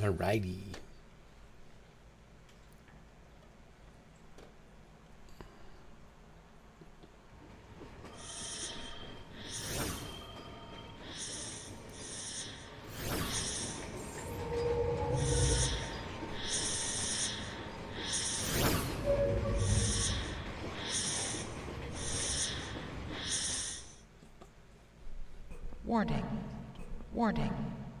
Alrighty. Warning. Warning.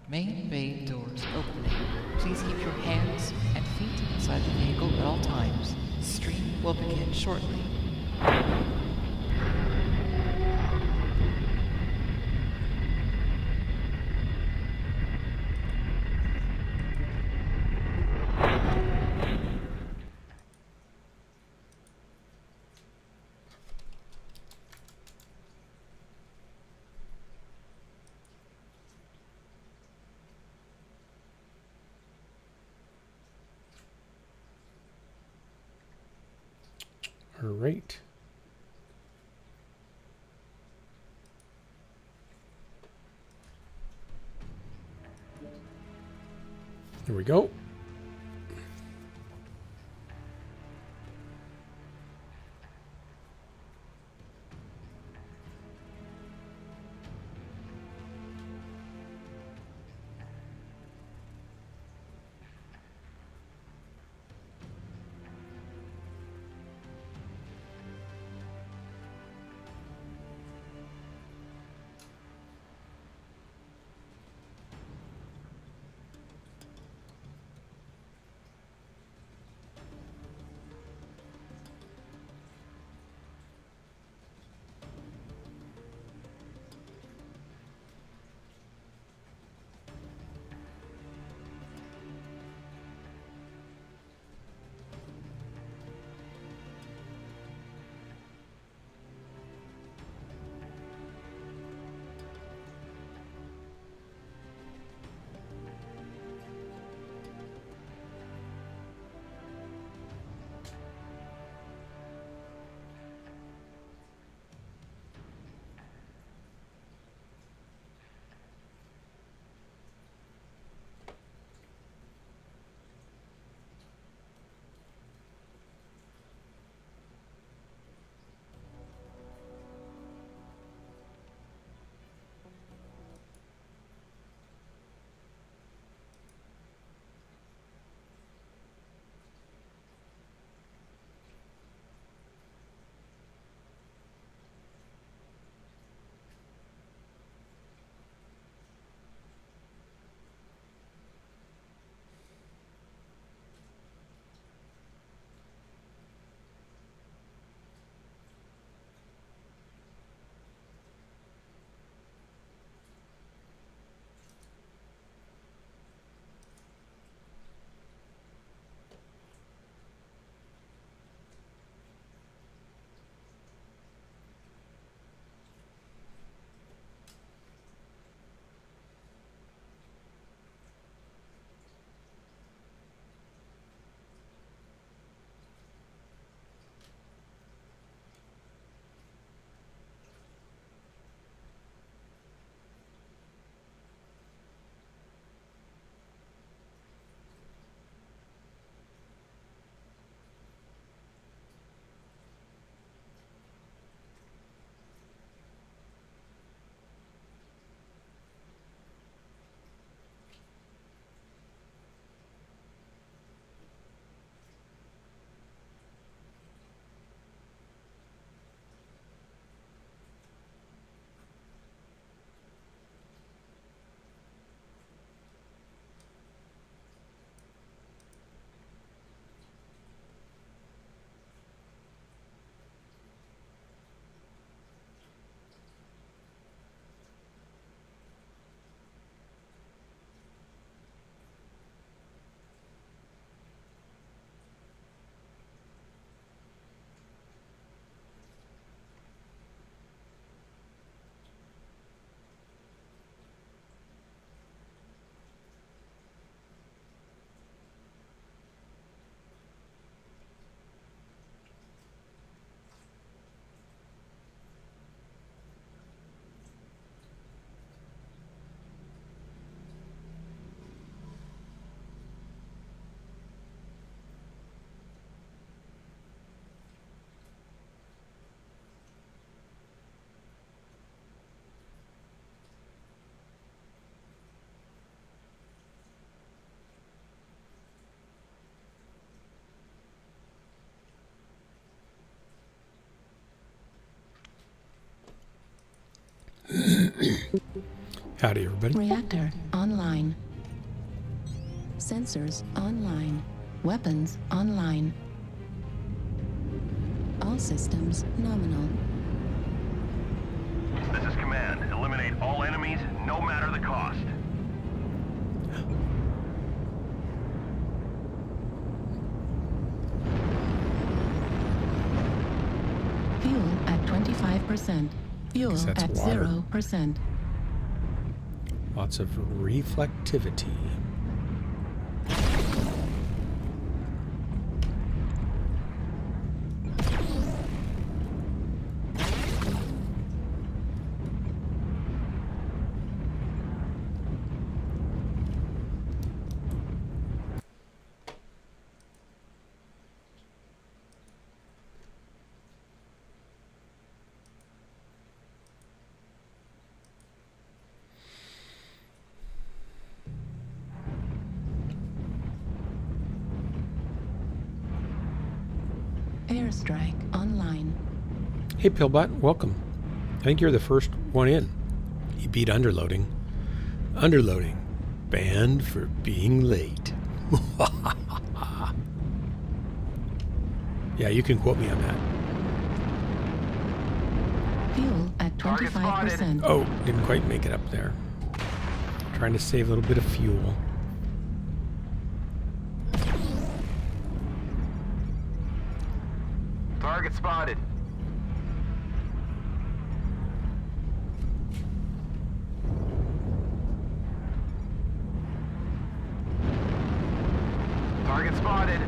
Main bay doors opening. Please keep your hands and feet inside the vehicle at all times. Stream will begin shortly. All right. Here we go. Howdy, everybody. Reactor online. Sensors online. Weapons online. All systems nominal. This is command. Eliminate all enemies, no matter the cost. Fuel at 25%. Fuel Guess that's at water. 0%. Lots of reflectivity. Airstrike online. Hey, Pillbot, welcome. I think you're the first one in. You beat underloading. Underloading. Banned for being late. Yeah, you can quote me on that. Fuel at Target spotted. 25%. Oh, didn't quite make it up there. Trying to save a little bit of fuel. Target spotted. Target spotted.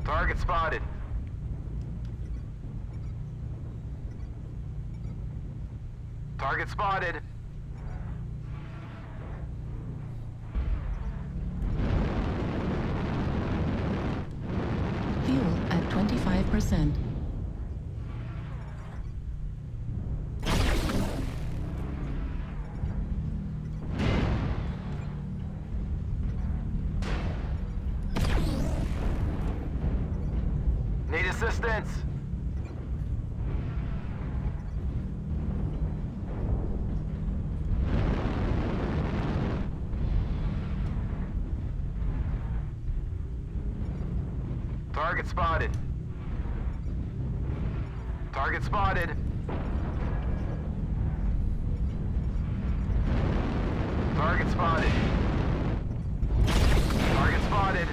Target spotted. Target spotted. Fuel at 25%. Need assistance. Target spotted. Target spotted. Target spotted. Target spotted.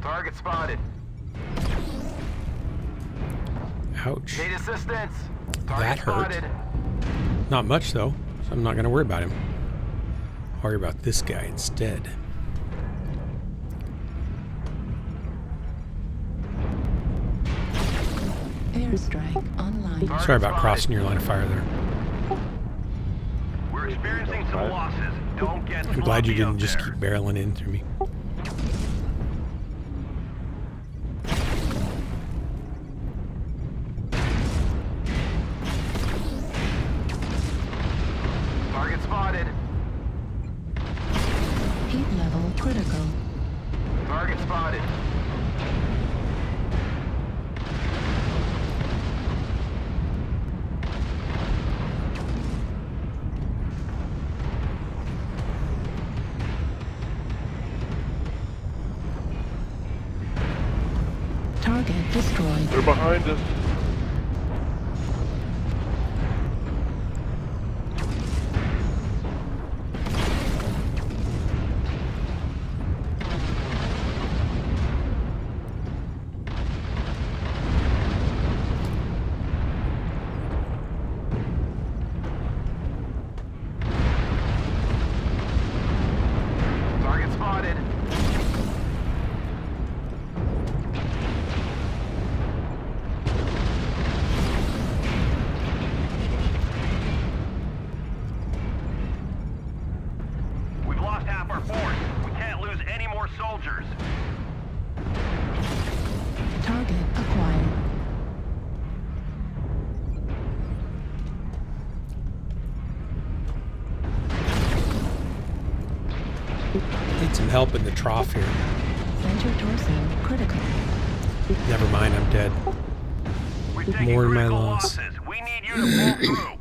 Target spotted. Ouch. Need assistance. That Target hurt. spotted. Not much, though, so I'm not going to worry about him. Worry about this guy instead. Airstrike online. Target Sorry about spotted. crossing your line of fire there. We're experiencing some losses. Don't get I'm glad you sloppy out didn't just there. keep barreling in through me. Target spotted. Heat level critical. Target spotted. Target destroyed. They're behind us. Target spotted. We've lost half our force. We can't lose any more soldiers. Target acquired. Need some help in the trough here. Venter torso critical. Never mind, I'm dead. We taking Mourn my critical loss. losses. We need you to pull through.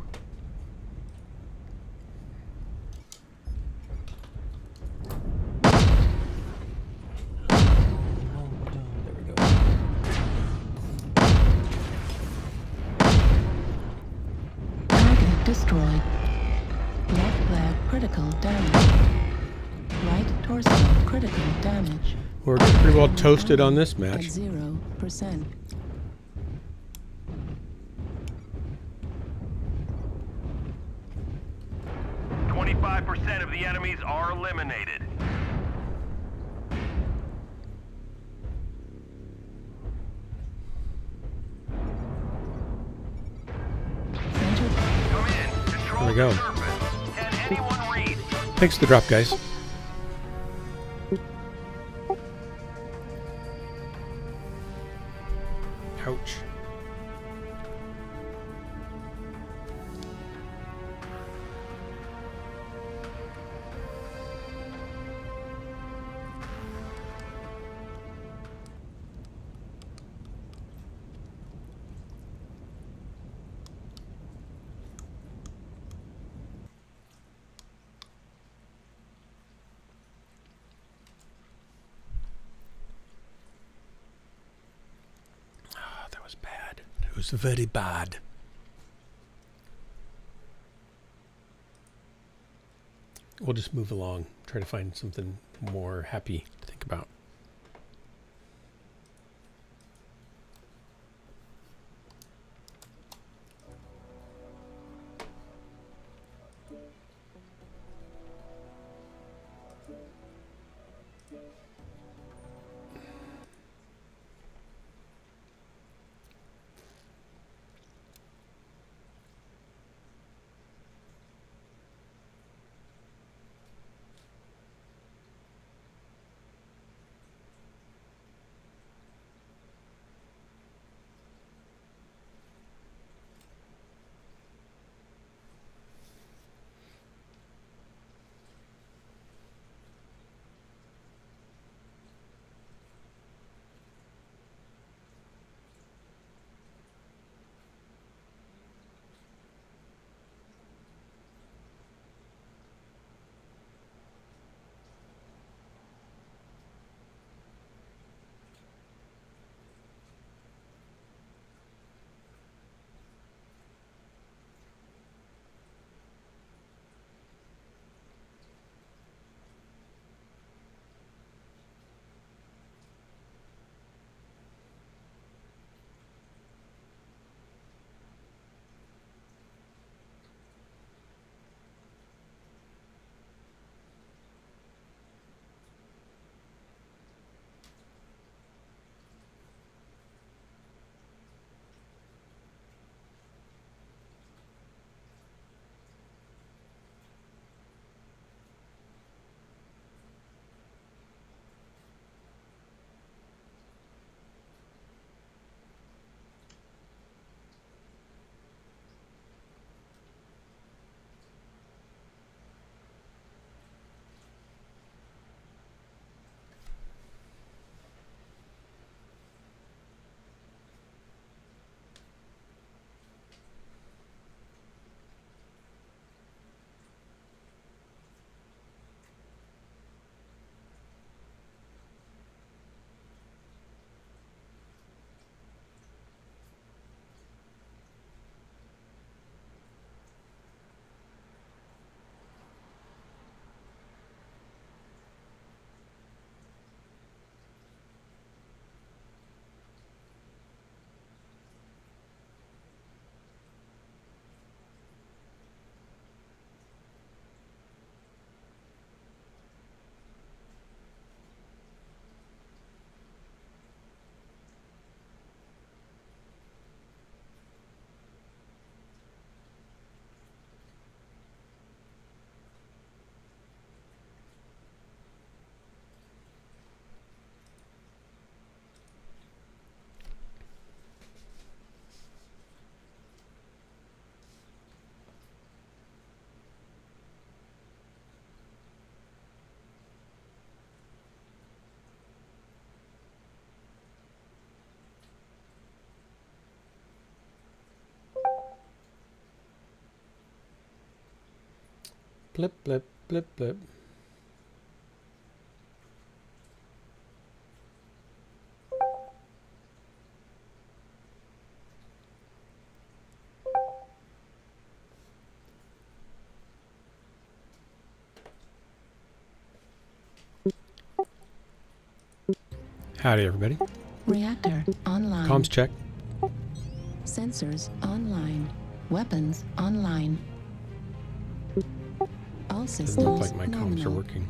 Target destroyed. Left leg critical damage. Right torso critical damage. We're getting pretty well toasted on this At match. 0%. 25% of the enemies are eliminated. Center Come in. Control There we go. the surface. Can anyone read? Thanks for the drop, guys. Ouch. That was bad. It was very bad. We'll just move along. Try to find something more happy to think about. Blip, blip, blip, blip. Howdy, everybody. Reactor online. Comms check. Sensors online. Weapons online. All systems Doesn't look like my comms are nominal. working.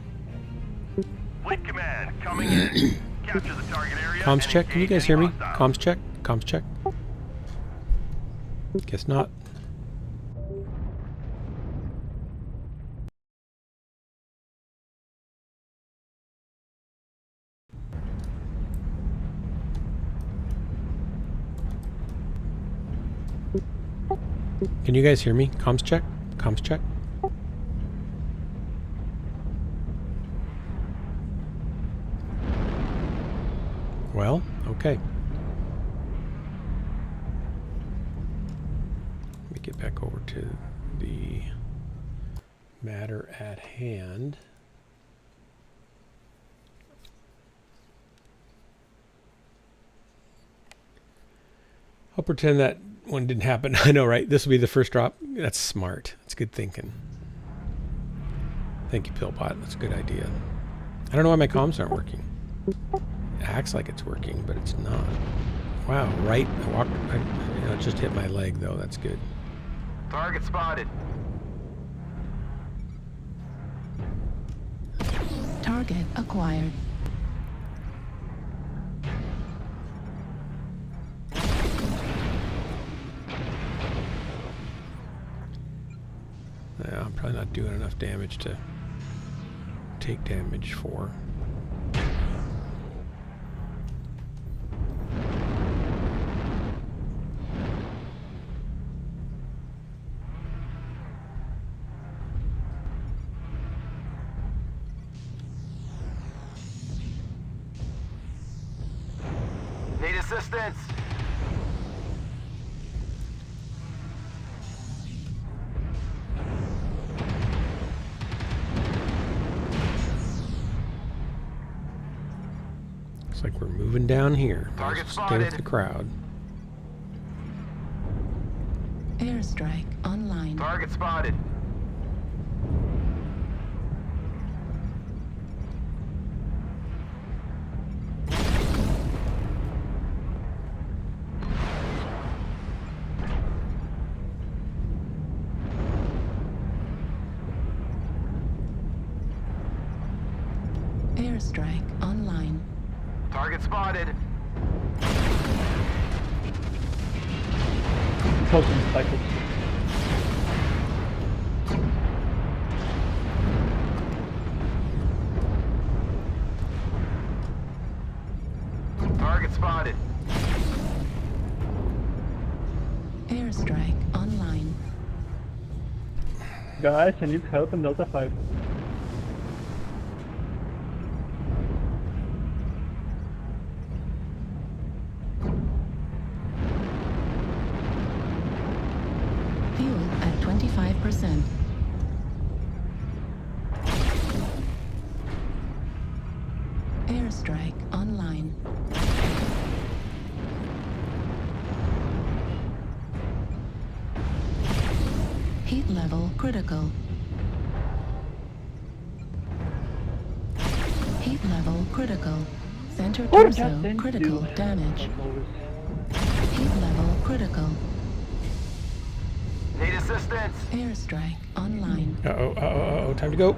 Fleet command coming in. Capture the target area. Comms and check. Can you engage guys hear me? any hostiles. Comms check. Comms check. Guess not. Can you guys hear me? Comms check. Comms check. Well, okay. Let me get back over to the matter at hand. I'll pretend that one didn't happen. I know, right? This will be the first drop. That's smart. That's good thinking. Thank you, Pillbot. That's a good idea. I don't know why my comms aren't working. It acts like it's working, but it's not. Wow, right. I walked. It just hit my leg, though. That's good. Target spotted. Target acquired. Yeah, I'm probably not doing enough damage to take damage for. Need assistance. Looks like we're moving down here. Target Stay with spotted. the crowd. Airstrike online. Target spotted. Airstrike online. Target spotted. Token cycles. Target spotted. Airstrike online. Guys, I need help in Delta 5. Fuel at 25%. Airstrike online. Heat level critical. Heat level critical. Center Or torso just thank critical you. damage. As always. Heat level critical. Need assistance. Airstrike online. Uh-oh, uh-oh, uh-oh. Time to go.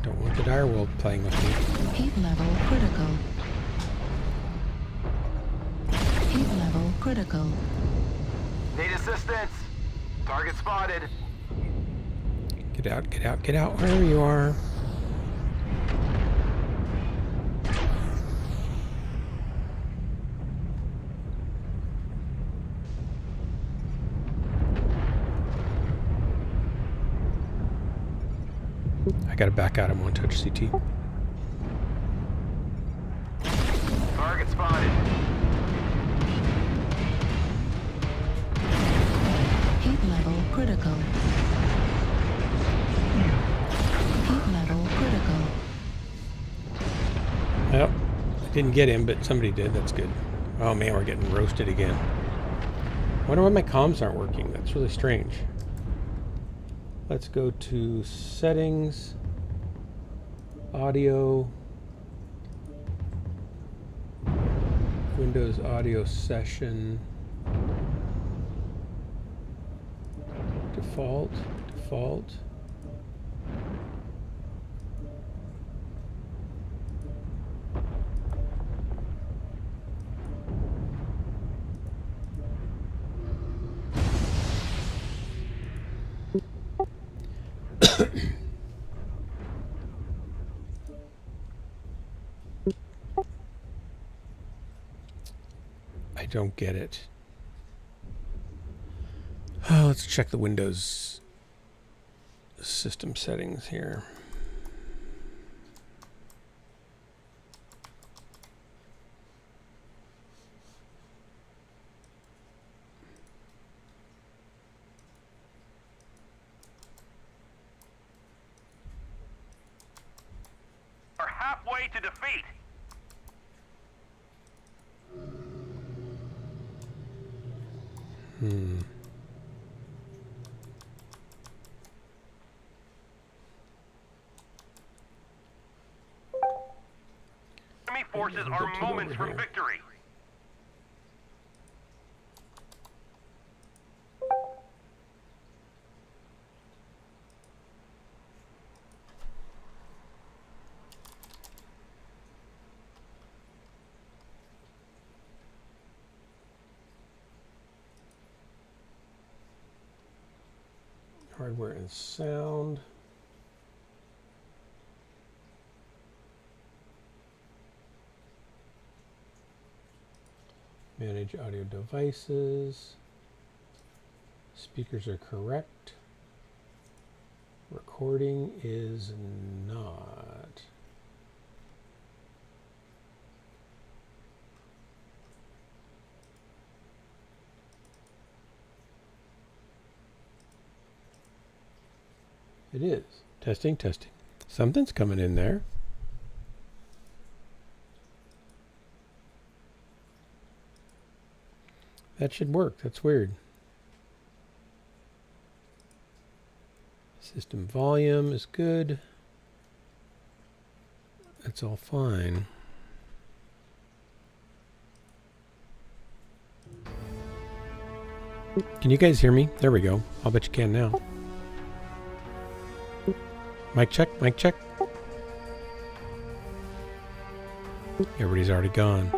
Don't want the direwolf playing with me. Heat level critical. Heat level critical. Need assistance. Target spotted. Get out, get out, get out, wherever you are. I gotta back out. I'm on touch CT. Target spotted. critical. Heat level critical. Well, I didn't get him, but somebody did. That's good. Oh man, we're getting roasted again. I wonder why my comms aren't working. That's really strange. Let's go to settings, audio, Windows audio session, default. I don't get it. Oh, let's check the Windows system settings here. We're halfway to defeat. Enemy forces Get are to moments over from here. victory. Hardware and sound. Manage audio devices. Speakers are correct. Recording is not. It is. Testing, testing. Something's coming in there. That should work. That's weird. System volume is good. That's all fine. Can you guys hear me? There we go. I'll bet you can now. Mic check, mic check. Everybody's already gone.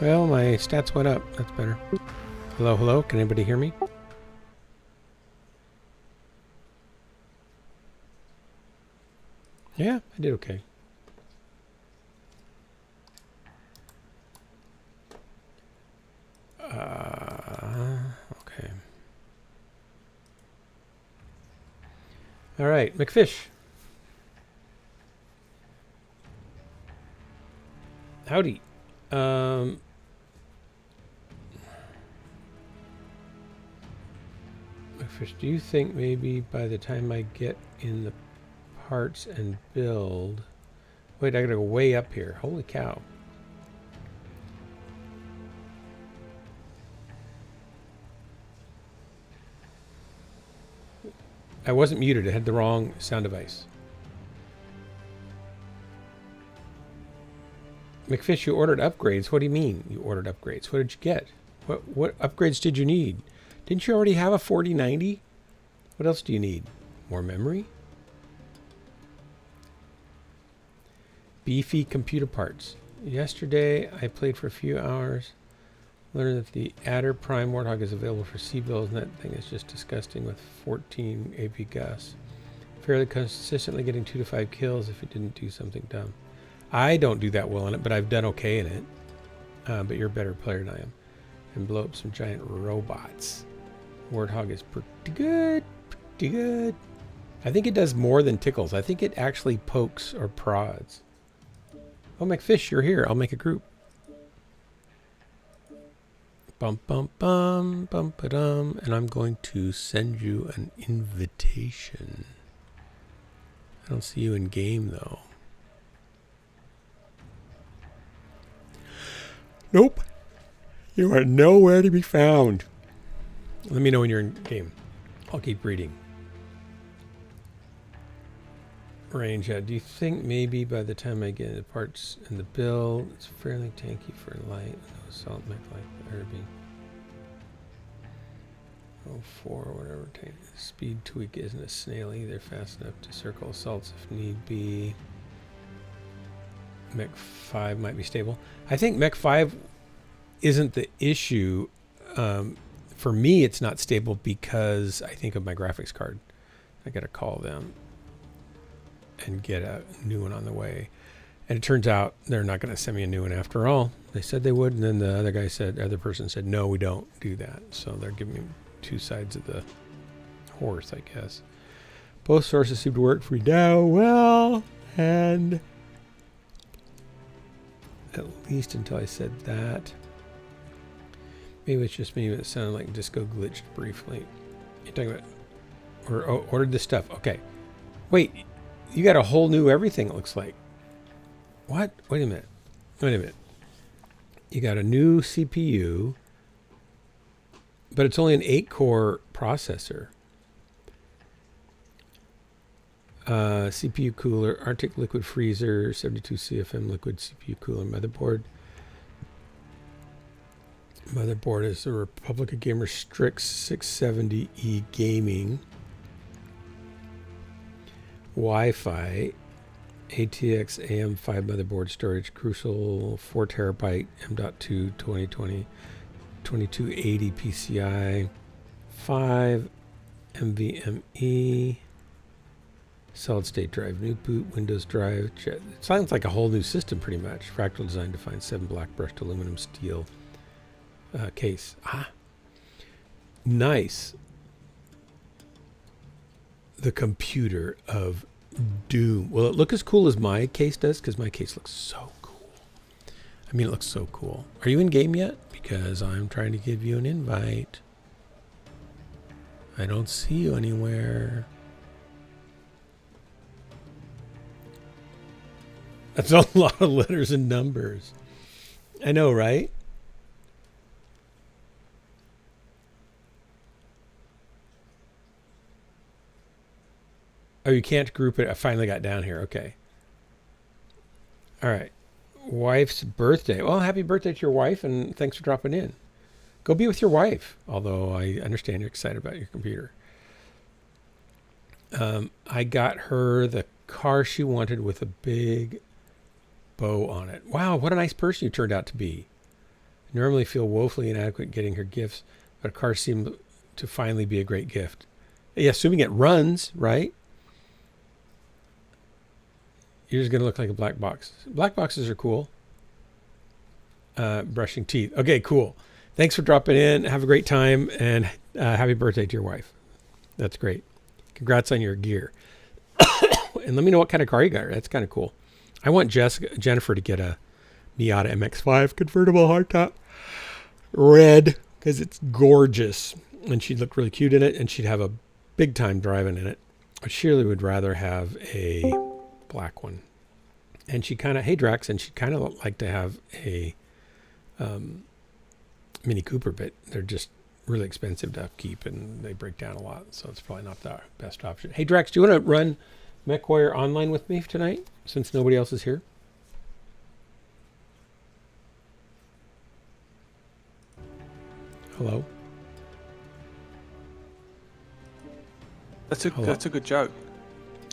Well, my stats went up. That's better. Hello, hello. Can anybody hear me? Yeah, I did okay. Okay. All right, McFish. Howdy. McFish, do you think maybe by the time I get in the parts and build... Wait, I gotta go way up here. Holy cow. I wasn't muted. I had the wrong sound device. McFish, you ordered upgrades. What do you mean you ordered upgrades? What did you get? What upgrades did you need? Didn't you already have a 4090? What else do you need? More memory? Beefy computer parts. Yesterday, I played for a few hours. Learned that the Adder Prime Warthog is available for C-bills, and that thing is just disgusting with 14 AP Gus. Fairly consistently getting 2 to 5 kills if it didn't do something dumb. I don't do that well in it, but I've done okay in it. But you're a better player than I am. And blow up some giant robots. Warthog is pretty good. Pretty good. I think it does more than tickles. I think it actually pokes or prods. Oh, McFish, you're here. I'll make a group. Bum bum bum bum ba-dum, and I'm going to send you an invitation. I don't see you in game though. Nope. You are nowhere to be found. Let me know when you're in game. I'll keep reading. Range, yeah. Do you think maybe by the time I get the parts in the build, it's fairly tanky for light? No assault mech like Irby. 04, whatever. Speed tweak isn't a snail either. Fast enough to circle assaults if need be. Mech 5 might be stable. I think Mech 5 isn't the issue. For me, it's not stable because I think of my graphics card. I got to call them and get a new one on the way. And it turns out they're not going to send me a new one after all. They said they would, and then the other person said, no, we don't do that. So they're giving me two sides of the horse, I guess. Both sources seem to work for me now. Well, and at least until I said that. Maybe it's just me, but it sounded like disco glitched briefly. You're talking about, or ordered this stuff. Okay. Wait, you got a whole new everything, it looks like. What? Wait a minute. You got a new CPU, but it's only an 8-core processor. CPU cooler, Arctic liquid freezer, 72 CFM liquid CPU cooler motherboard. Motherboard is the Republica Gamer Strix 670E Gaming. Wi-Fi, ATX AM5 motherboard storage, Crucial 4 terabyte M.2 2020 2280 PCI 5 NVMe solid state drive, new boot, Windows drive. It sounds like a whole new system pretty much. Fractal design defined 7 black brushed aluminum steel case. Nice. The computer of doom. Will it look as cool as my case does? Because my case looks so cool. I mean, it looks so cool. Are you in game yet? Because I'm trying to give you an invite. I don't see you anywhere. That's a lot of letters and numbers. I know, right? Oh, you can't group it. I finally got down here. Okay. All right. Wife's birthday. Well, happy birthday to your wife, and thanks for dropping in. Go be with your wife, although I understand you're excited about your computer. I got her the car she wanted with a big bow on it. Wow, what a nice person you turned out to be. I normally feel woefully inadequate getting her gifts, but a car seemed to finally be a great gift. Yeah, assuming it runs, right? You're just going to look like a black box. Black boxes are cool. Brushing teeth. Okay, cool. Thanks for dropping in. Have a great time, and happy birthday to your wife. That's great. Congrats on your gear. And let me know what kind of car you got her. That's kind of cool. I want Jennifer to get a Miata MX-5 convertible hardtop. Red, because it's gorgeous. And she'd look really cute in it, and she'd have a big time driving in it. But Shirley would rather have a black one. And she kind of, hey Drax, and she'd kind of like to have a Mini Cooper, but they're just really expensive to upkeep and they break down a lot, so it's probably not the best option. Hey Drax, do you want to run MechWarrior online with me tonight since nobody else is here? Hello? That's a good joke.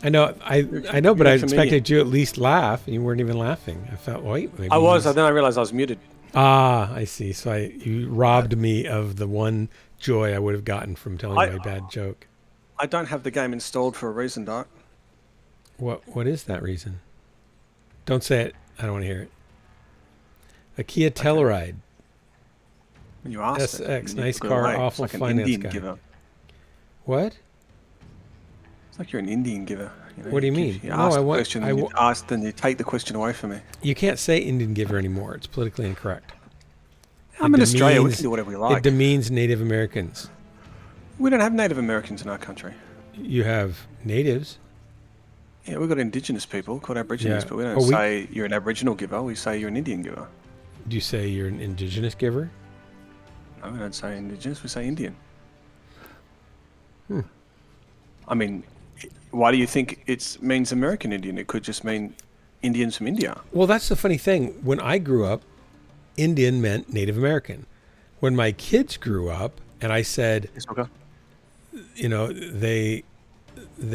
I know, I know, but I expected you at least laugh. You weren't even laughing. I felt, wait, maybe I was, and then I realized I was muted. Ah, I see. So you robbed me of the one joy I would have gotten from telling my bad joke. I don't have the game installed for a reason, Doc. What is that reason? Don't say it. I don't want to hear it. A Kia Telluride. When you asked SX, it, nice car, away. awful It's like finance an Indian guy. giver. What? It's like you're an Indian giver. You know, What do you mean? You No, ask I the want- question, I and wa- you ask, then you take the question away from me. You can't say Indian giver anymore. It's politically incorrect. I'm in Australia. We demeans- can do whatever we It like. demeans Native Americans. We don't have Native Americans in our country. You have natives. Yeah, we've got Indigenous people called Aborigines, Yeah. but we don't Oh, we- say you're an Aboriginal giver. We say you're an Indian giver. Do you say you're an indigenous giver? No, we don't say Indigenous. We say Indian. Hmm. I mean, why do you think it means American Indian? It could just mean Indians from India. Well, that's the funny thing. When I grew up, Indian meant Native American. When my kids grew up, and I said, Yes, okay. you know, they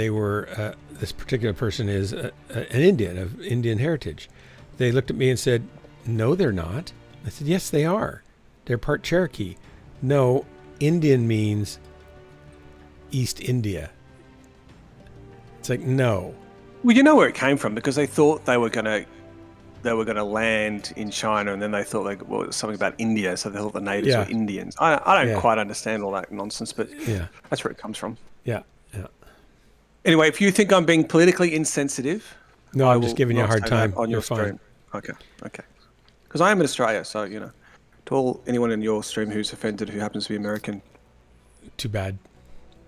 were this particular person is an Indian of Indian heritage. They looked at me and said, "No, they're not." I said, "Yes, they are. They're part Cherokee." No, Indian means East India. It's like, no. Well, you know where it came from because they thought they were gonna land in China, and then they thought it was something about India, so they thought the natives Yeah. were Indians. I don't Yeah. quite understand all that nonsense, but Yeah, that's where it comes from. yeah. Anyway, if you think I'm being politically insensitive, No, I I'm just will giving you a not hard say that time. on You're your fine. stream. Okay. Because I am in Australia, so to anyone in your stream who's offended who happens to be American, Too bad.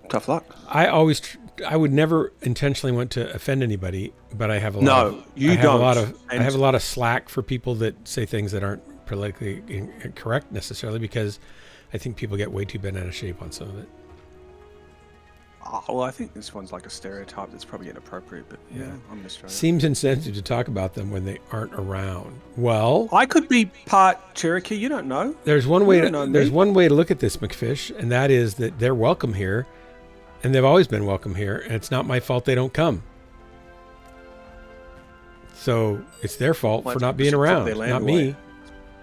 tough luck. I would never intentionally want to offend anybody, but I have a lot. No, you I have don't. A lot of, I And- have a lot of slack for people that say things that aren't politically correct necessarily, because I think people get way too bent out of shape on some of it. Oh, well, I think this one's like a stereotype that's probably inappropriate, but yeah, I'm in Australia. Seems insensitive to talk about them when they aren't around. Well, I could be part Cherokee. You don't know. there's one way. You don't know me. There's one way to look at this, McFish, and that is that they're welcome here, and they've always been welcome here, and it's not my fault they don't come. So it's their fault Well, for it's not because being you took around, their land not away. me.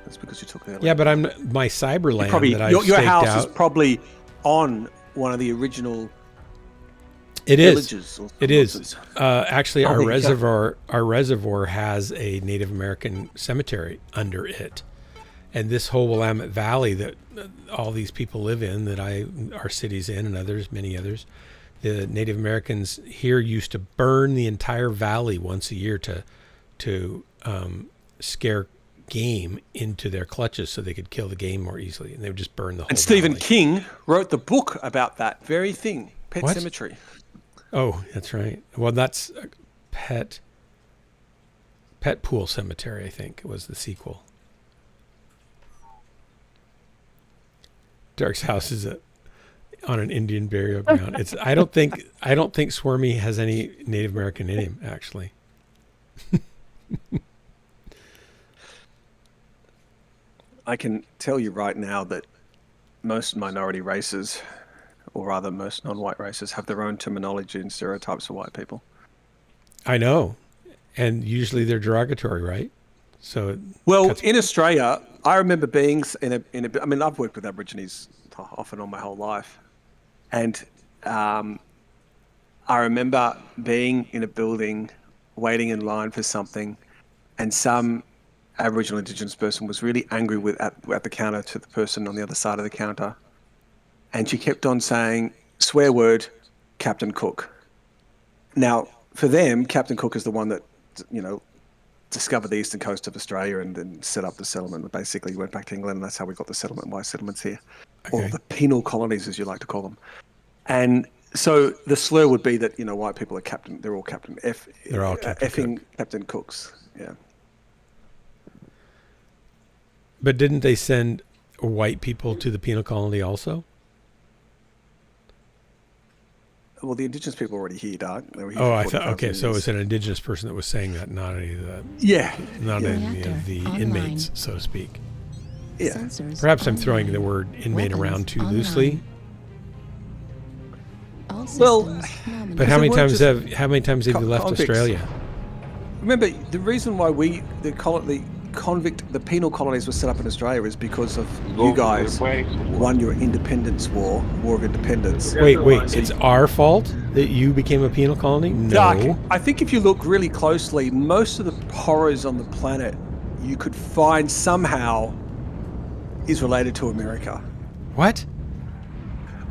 That's because you took their Yeah, land. but I'm my cyber land Probably that I've your staked house out. is probably on one of the original It is. villages. Or It is. nonsense. Actually, Oh, our there you go. reservoir has a Native American cemetery under it, and this whole Willamette Valley that all these people live in, that our cities in, and others, many others, the Native Americans here used to burn the entire valley once a year to scare game into their clutches so they could kill the game more easily, and they would just burn the whole. And Stephen valley. King wrote the book about that very thing, Pet What? Cemetery. Oh, that's right. Well, that's a Pet Pool Cemetery, I think, was the sequel. Dark's house is on an Indian burial ground. It's. I don't think Swarmy has any Native American in him, actually. I can tell you right now that most minority races, or rather most non-white races, have their own terminology and stereotypes for white people. I know, and usually they're derogatory, right? So Well, cuts- in Australia, I remember being in a. I mean, I've worked with Aborigines off and on my whole life, and I remember being in a building, waiting in line for something, and some Aboriginal Indigenous person was really angry at the counter to the person on the other side of the counter, and she kept on saying swear word, Captain Cook. Now, for them, Captain Cook is the one that discovered the eastern coast of Australia and then set up the settlement. Basically, he went back to England, and that's how we got the settlement. Why settlements here, or Okay. the penal colonies, as you like to call them. And so the slur would be that white people are captain. They're all Captain F. They're all Captain effing Captain Cooks. Yeah. But didn't they send white people to the penal colony also? Well, the Indigenous people were already here, Doug. They were here Oh, for I thought. 40,000 Okay, so it years. was an Indigenous person that was saying that, not any of the, Yeah. not any of Reactor the online. inmates, so to speak. Yeah. Sensors Perhaps I'm throwing online. the word inmate Weapons around too online. loosely. All Well, systems nominal. But how So many we're times just have you left convicts. Australia? Remember, the reason why the penal colonies were set up in Australia is because of you guys won your independence war of independence. Wait, it's our fault that you became a penal colony? No. Doug, I think if you look really closely, most of the horrors on the planet you could find somehow is related to America. What?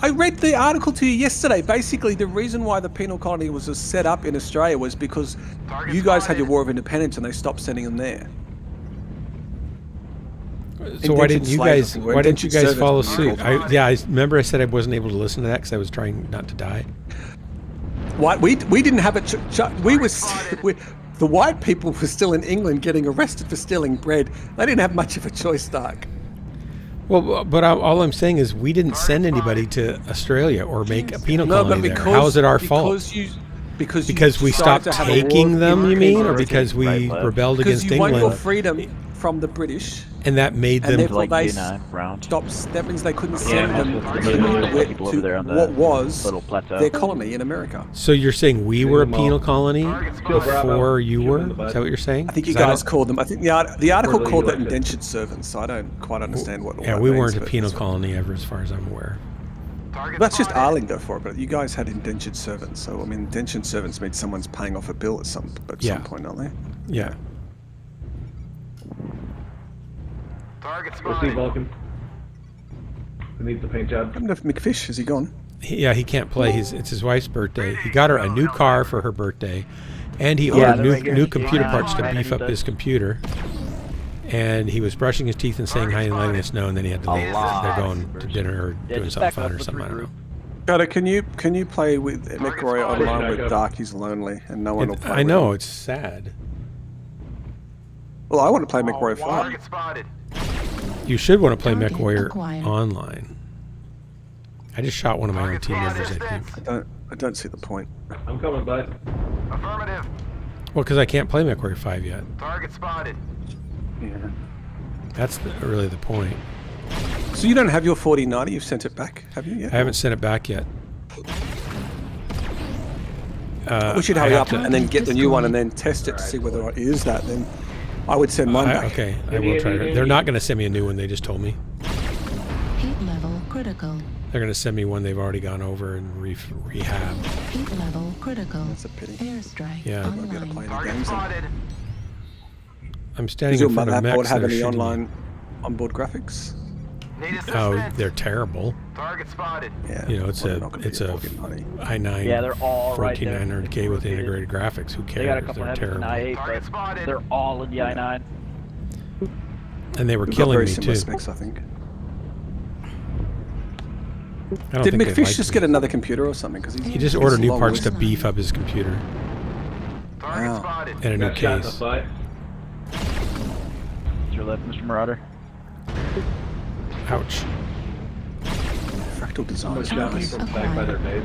I read the article to you yesterday. Basically, the reason why the penal colony was set up in Australia was because you guys had your War of Independence and they stopped sending them there. So why didn't Indentured you slaves, I guys? think, or Why didn't you indentured guys follow servants, suit? I remember I said I wasn't able to listen to that because I was trying not to die. Why we didn't have it. The white people were still in England getting arrested for stealing bread. They didn't have much of a choice, Dark. Well, but all I'm saying is we didn't send anybody to Australia or make a penal colony there. How is it our fault? Because we stopped taking them, you mean, or because we rebelled Because against you won your England, freedom from the British, and that made and them therefore like they Vietnam, round. stopped. That means they couldn't Yeah, send them that's what people over there on to the what was little plateau. their colony in America. So you're saying we were a penal colony before you were? Is that what you're saying? I think you 'Cause guys called them. I think the article Or the called them elected. indentured servants. So I don't quite understand what. All Yeah, that we means, weren't a but penal that's- colony ever, as far as I'm aware. That's just our lingo for it, but you guys had indentured servants. So I mean, indentured servants means someone's paying off a bill at some Yeah. point, aren't they? Yeah. Target We'll see, spotted. Vulcan. Who needs the paint job? I don't know if McFish is he gone? He can't play. It's his wife's birthday. He got her a new car for her birthday, and he Yeah, ordered they're right here. new computer Yeah, parts to right beef up underneath his us. computer. And he was brushing his teeth and saying hi and letting us know, and then he had to leave. They're going to dinner or Yeah, doing just something back fun up, or let's something. I don't know. Carter, can you play with McRoy online Back with up. Darky's lonely and no one will play? I with know him? it's sad. Well, I want to play McRoy 5. Target spotted. You should want to play Target MechWarrior acquired. online. I just shot one of my own team members, I think. I don't see the point. I'm coming, bud. Affirmative. Well, because I can't play MechWarrior 5 yet. Target spotted. Yeah. That's really the point. So you don't have your 4090? You've sent it back, have you? Yet? I haven't sent it back yet. We should I hurry have up to- and then get the new one and then test it to see whether it is that. Then I would send mine back. Okay, I will try to. They're not going to send me a new one. They just told me. Heat level critical. They're going to send me one they've already gone over and rehab. Heat level critical. That's a pity. Airstrike Yeah. I'm gonna play online. the Target games. Then. spotted. I'm Does standing your in front of motherboard mechs have that are any shooting me. online onboard graphics? Need assistance. Oh, they're terrible. Target spotted. Yeah. You know, it's well, they're a not gonna be it's a 4090. i9 Yeah, they're all right there. 14900K with integrated graphics. Who They got a cares? couple They're heads in terrible. I8, Target but spotted. they're all in the i9. And they were We've got killing very me similar too. specs, I think. I don't Did think they McFish liked just me. get another computer or something? Because He just ordered new parts to beef up his computer Target Wow. spotted. and a new Got shot in the case. butt. To your left, Mr. Marauder. Ouch. Fractal design is Shot nice. people back by their base.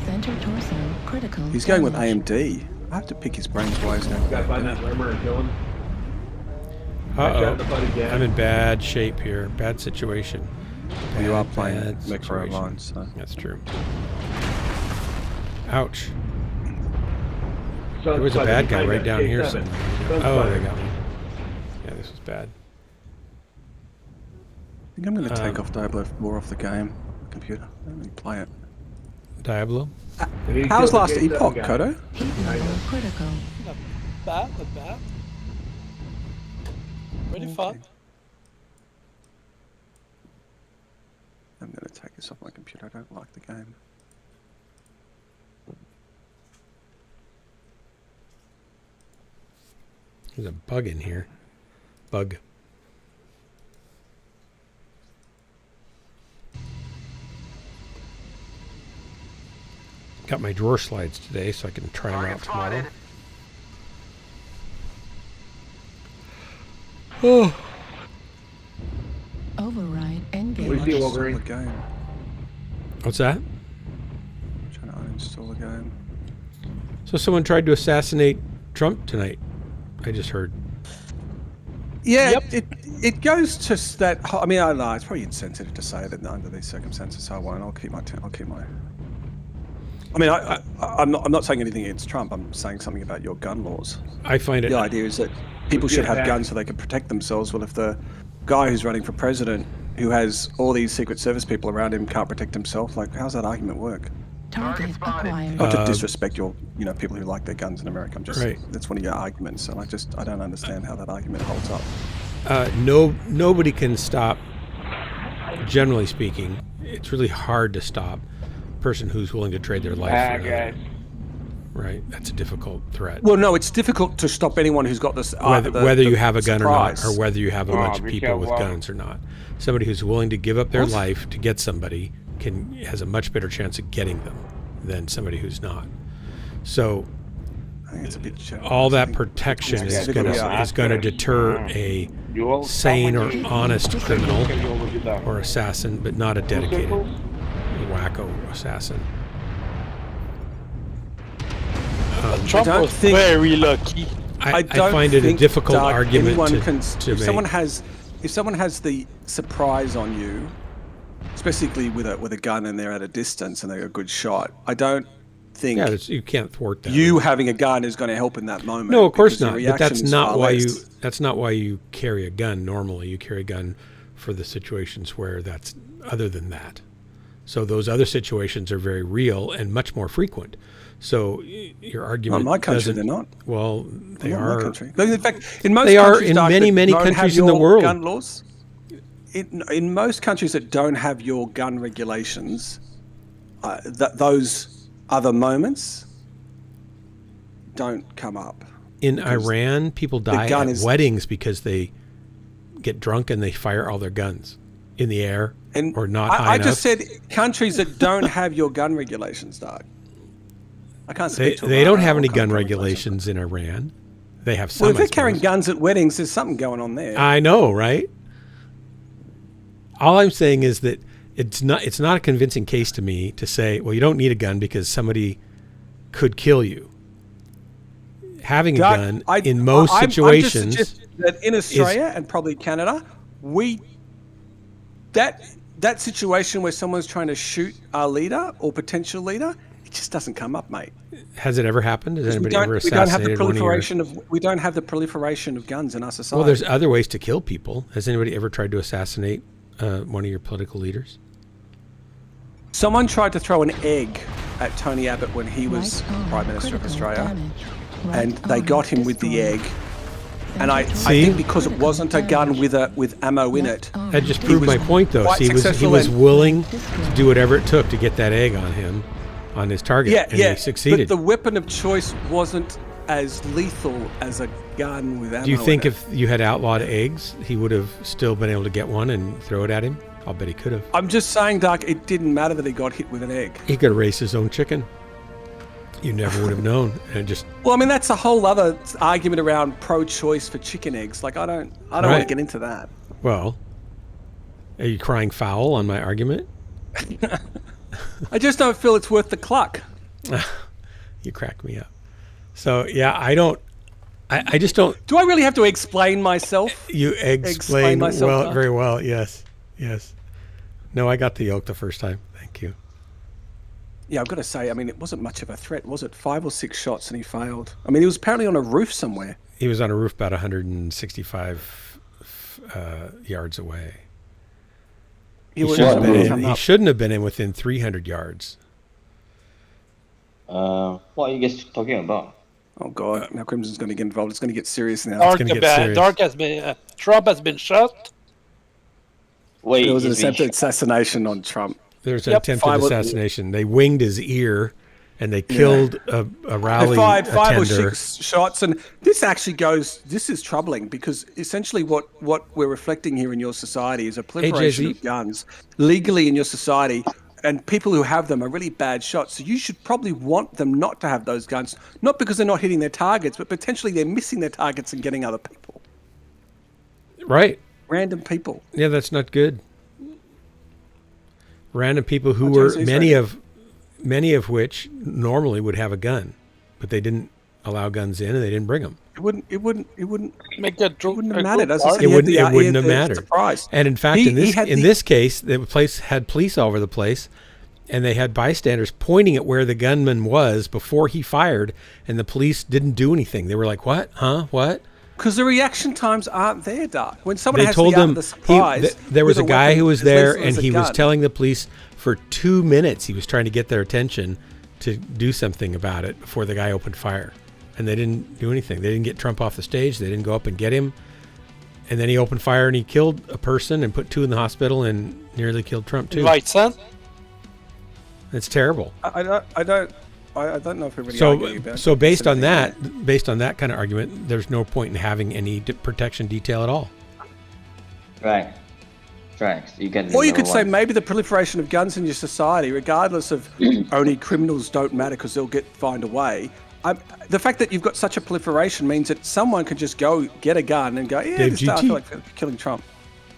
Center torso critical. He's going with damage. AMD. I have to pick his brains why he's going with Gotta find AMD. that limber and kill him. Got shot in the Uh-oh. butt again. I'm in bad shape here. Bad situation. Well, you are Bad, playing bad McRoy situation. online, so. That's true. Ouch. Sun's There was a spotted bad guy behind right us. down here K7. somewhere. Sun's Oh, they spotted. got me. Yeah, this was bad. I think I'm going to take off Diablo 4 off the game computer. I don't really play it. Diablo? He How's killed the last K7 Epoch, guy. Kodo? Heat level critical. Not bad. Pretty fun. I'm going to take this off my computer. I don't like the game. There's a bug in here. Bug. Got my drawer slides today so I can try them Target out tomorrow. spotted. Oh, Override We engage. see Uninstall Wolverine. the game. what's that? I'm trying to uninstall the game. So someone tried to assassinate Trump tonight. I just heard. Yeah, it goes to that. I mean, I don't know. It's probably insensitive to say that under these circumstances, so I won't. I'll keep my. I mean, I'm not saying anything against Trump. I'm saying something about your gun laws. I find it. The idea is that people should have guns so they can protect themselves. Well, if the guy who's running for president, who has all these Secret Service people around him, can't protect himself, like how's that argument work? Target spotted. acquired. Not to disrespect your, people who like their guns in America. I'm just Right. that's one of your arguments. So I don't understand how that argument holds up. Nobody can stop. Generally speaking, it's really hard to stop a person who's willing to trade their life for another. right? That's a difficult threat. Well, no, it's difficult to stop anyone who's got this. Whether you have a gun surprise. or not, or whether you have a bunch of people with guns or not. Somebody who's willing to give up their life to get somebody has a much better chance of getting them than somebody who's not. So I think it's a bit all that protection is going to deter a sane or honest criminal or assassin, but not a dedicated wacko assassin. Trump was very lucky. I find it a difficult argument to if make. If someone has the surprise on you, especially with a gun and they're at a distance and they're a good shot, I don't think you can't thwart that. You having a gun is going to help in that moment. No, of course not. But that's that's not why you carry a gun normally. You carry a gun for the situations where that's other than that. So those other situations are very real and much more frequent. So your argument. In my country, they're not. Well, they not are. In my country. In fact, in most they are countries, in many countries in the world. Gun laws. In most countries that don't have your gun regulations, those other moments don't come up. In Iran, people die at weddings because they get drunk and they fire all their guns in the air or not high enough. I just said countries that don't have your gun regulations, Doug. I can't speak to They don't have any gun regulations in Iran. They have some. Well, if they're carrying guns at weddings, there's something going on there. I know, right? All I'm saying is that it's not a convincing case to me to say, well, you don't need a gun because somebody could kill you. Having a gun in most situations. I'm just suggesting that in Australia and probably Canada, that situation where someone's trying to shoot our leader or potential leader, it just doesn't come up, mate. Has it ever happened? Has anybody ever assassinated one of your... We don't have the proliferation of guns in our society. Well, there's other ways to kill people. Has anybody ever tried to assassinate one of your political leaders? Someone tried to throw an egg at Tony Abbott when he was Prime Minister of Australia, and they got him with the egg. And I think because it wasn't a gun with ammo in it. That just proved my point, though. See, he was willing to do whatever it took to get that egg on him, on his target, and he succeeded. But the weapon of choice wasn't as lethal as a gun with ammo. Do you think if you had outlawed eggs, he would have still been able to get one and throw it at him? I'll bet he could have. I'm just saying, Doug, it didn't matter that he got hit with an egg. He could have raised his own chicken. You never would have known. And just well, I mean, that's a whole other argument around pro-choice for chicken eggs. Like, I don't want to get into that. Well, are you crying foul on my argument? I just don't feel it's worth the cluck. You crack me up. So yeah, I just don't. Do I really have to explain myself? You explain myself very well. Yes. No, I got the yoke the first time. Thank you. Yeah, I've got to say, I mean, it wasn't much of a threat, was it? 5 or 6 shots and he failed. I mean, he was apparently on a roof somewhere. He was on a roof about 165 yards away. He shouldn't have been in within 300 yards. What are you guys talking about? Oh God! Now Crimson's going to get involved. It's going to get serious now. Trump has been shot. Wait, there was an attempted assassination on Trump. There's an attempted assassination. They winged his ear, and they killed a rally five attender. Or 6 shots, and this actually goes. This is troubling because essentially what we're reflecting here in your society is a proliferation of guns legally in your society. And people who have them are really bad shots. So you should probably want them not to have those guns, not because they're not hitting their targets, but potentially they're missing their targets and getting other people. Right. Random people. Yeah, that's not good. Random people who were many of which normally would have a gun, but they didn't allow guns in and they didn't bring them. It wouldn't make that it wouldn't have mattered. It wouldn't have mattered. And in fact, in this case, the place had police all over the place, and they had bystanders pointing at where the gunman was before he fired, and the police didn't do anything. They were like, "What? Huh? What?" Because the reaction times aren't there, Doc. When someone has told the surprise, there was a guy who was there, and he was telling the police for 2 minutes. He was trying to get their attention to do something about it before the guy opened fire. And they didn't do anything. They didn't get Trump off the stage. They didn't go up and get him. And then he opened fire and he killed a person and put 2 in the hospital and nearly killed Trump too. Right, son? It's terrible. I don't I don't know if we're really arguing about. So based on that kind of argument, there's no point in having any protection detail at all. Right. Right. You get. Or you could say maybe the proliferation of guns in your society, regardless of only criminals don't matter because they'll find a way. The fact that you've got such a proliferation means that someone can just go get a gun and go, yeah, Dave this guy, I GT? feel like killing Trump.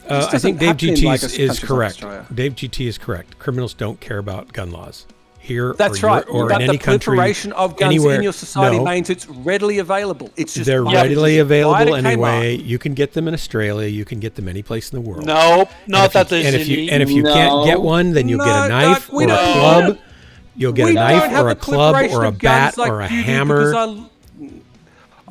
I think Dave happen in, GT like, is countries like correct. Australia. Dave GT is correct. Criminals don't care about gun laws here. That's or right. or but in the any country, proliferation of guns anywhere. in your society No. means it's readily available. It's just They're buy readily it at available Kmart. anyway. You can get them in Australia. You can get them any place in the world. Nope, not that and easily. if you can't get one, then you'll get a knife Doug, we or a don't- club. You'll get We a don't knife have or a the club proliferation or a of bat guns like or a you do hammer.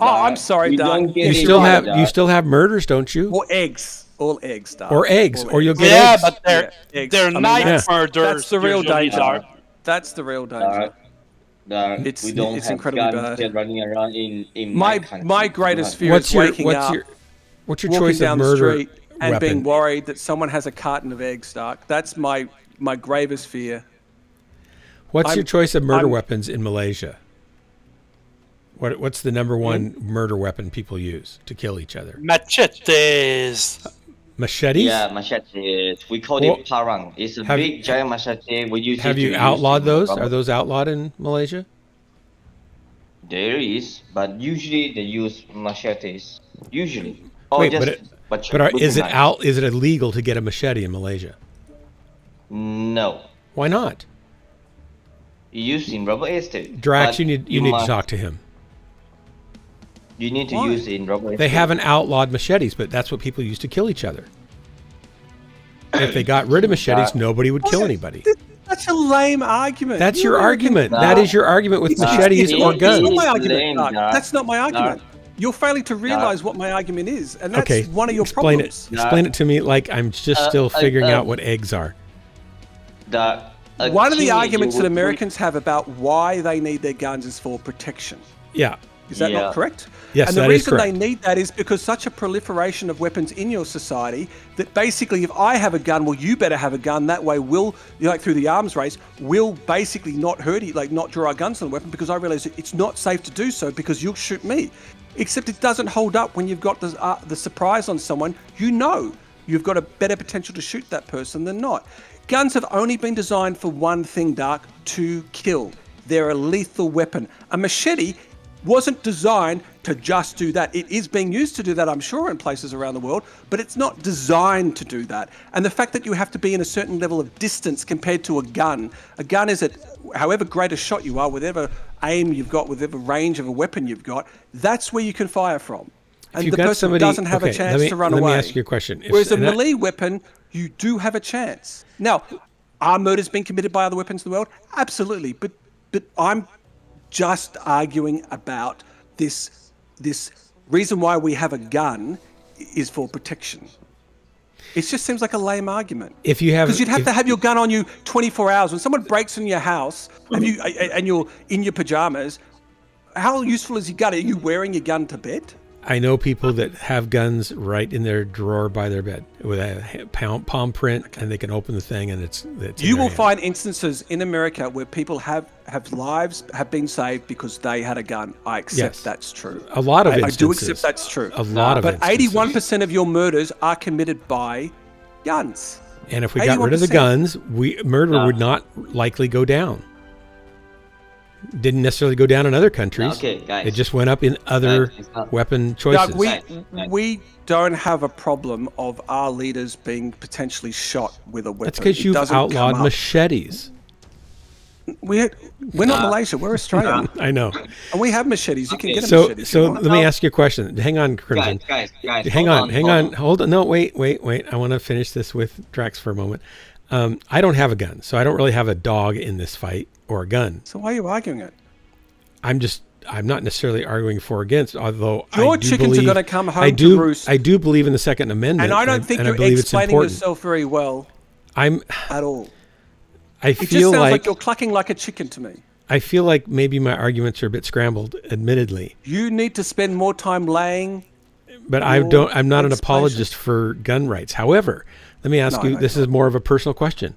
I'm sorry, You Doug. don't get You it still right, have Doug. murders, don't you? Or eggs. All eggs, Doug. Or eggs, or you'll get Yeah, eggs. but they're eggs. they're I mean, knife that's- murders. That's the real usually, danger. Doug. That's the real danger. We don't it's have incredibly guns bad. just running around in my country. My greatest fear What's is your waking up, what's your walking choice down of the murder street, and weapon? being worried that someone has a carton of eggs, Doug. That's my gravest fear. What's your choice of murder I'm- weapons in Malaysia? What's the number one murder weapon people use to kill each other? Machetes. Machetes? Yeah, machetes. We call Well, it parang. It's a have- big giant machete. We use. Have it you to outlawed use those? rubber. Are those outlawed in Malaysia? There is, but usually they use machetes. Usually. Or Wait, just is it looking Is it illegal to get a machete in Malaysia? No. Why not? Used in rubber estate. Drax, but you need to must- talk to him. You need to Why? use it in rubber estate. They haven't outlawed machetes, but that's what people used to kill each other. If they got rid of machetes, nobody would kill anybody. That's a lame argument. That's You your American- argument. That is your argument with machetes or That's guns. not my It's argument. lame, Doug. Doug. That's not my argument. Doug. You're failing to realize what my argument is, and that's Okay, one of your explain problems. it. Explain it to me like I'm just still figuring out what eggs are. One of the arguments that Americans have about why they need their guns is for protection. Yeah. Is that not correct? Yes, and the that is reason they correct. need that is because such a proliferation of weapons in your society that basically if I have a gun, well, you better have a gun. That way we'll, like through the arms race, we'll basically not hurt you, like not draw our guns on the weapon because I realize it's not safe to do so because you'll shoot me. Except it doesn't hold up when you've got the surprise on someone. You know you've got a better potential to shoot that person than not. Guns have only been designed for one thing, Dark, to kill. They're a lethal weapon. A machete wasn't designed to just do that. It is being used to do that, I'm sure, in places around the world, but it's not designed to do that. And the fact that you have to be in a certain level of distance compared to a gun is at however great a shot you are, whatever aim you've got, whatever range of a weapon you've got, that's where you can fire from. And you've the got person somebody- doesn't have okay, a chance to run let away. me ask you a question. Whereas a and that- melee weapon, you do have a chance. Now, are murders being committed by other weapons in the world? Absolutely. But I'm just arguing about this reason why we have a gun is for protection. It just seems like a lame argument. If you have, Because you'd have to have your gun on you 24 hours. When someone breaks in your house and you're in your pajamas, how useful is your gun? Are you wearing your gun to bed? I know people that have guns right in their drawer by their bed with a palm print, and they can open the thing, and it's in You their will hand. find instances in America where people have lives have been saved because they had a gun. I accept Yes. that's true. A lot of I do instances. accept that's true. A lot of But instances. 81% of your murders are committed by guns. And if we got rid of the 81%. guns, murder would not likely go down. Didn't necessarily go down in other countries. Okay, guys. It just went up in other Guys, it's not- weapon choices. Doug, we don't have a problem of our leaders being potentially shot with a weapon. That's because It you've doesn't outlawed come up. machetes. We're not Malaysia. We're Australian, I know. and we have machetes. You can get a So, machete. if you want. let me ask you a question. Hang on, Crimson. Guys. Hang hold on. Hold on. No, wait. I want to finish this with Drax for a moment. I don't have a gun, so I don't really have a dog in this fight or a gun. So why are you arguing it? I'm not necessarily arguing for or against, although Your I do chickens are believe, gonna come home I do, to roost. I do believe in the Second Amendment, And I don't think I you're believe it's explaining important. yourself very well at all. I It just feel sounds like, like you're clucking like a chicken to me. I feel like maybe my arguments are a bit scrambled, admittedly, You need to spend more time laying. but Your I'm not an explanations. apologist for gun rights. However, let me ask No, you, I this is more of a personal question.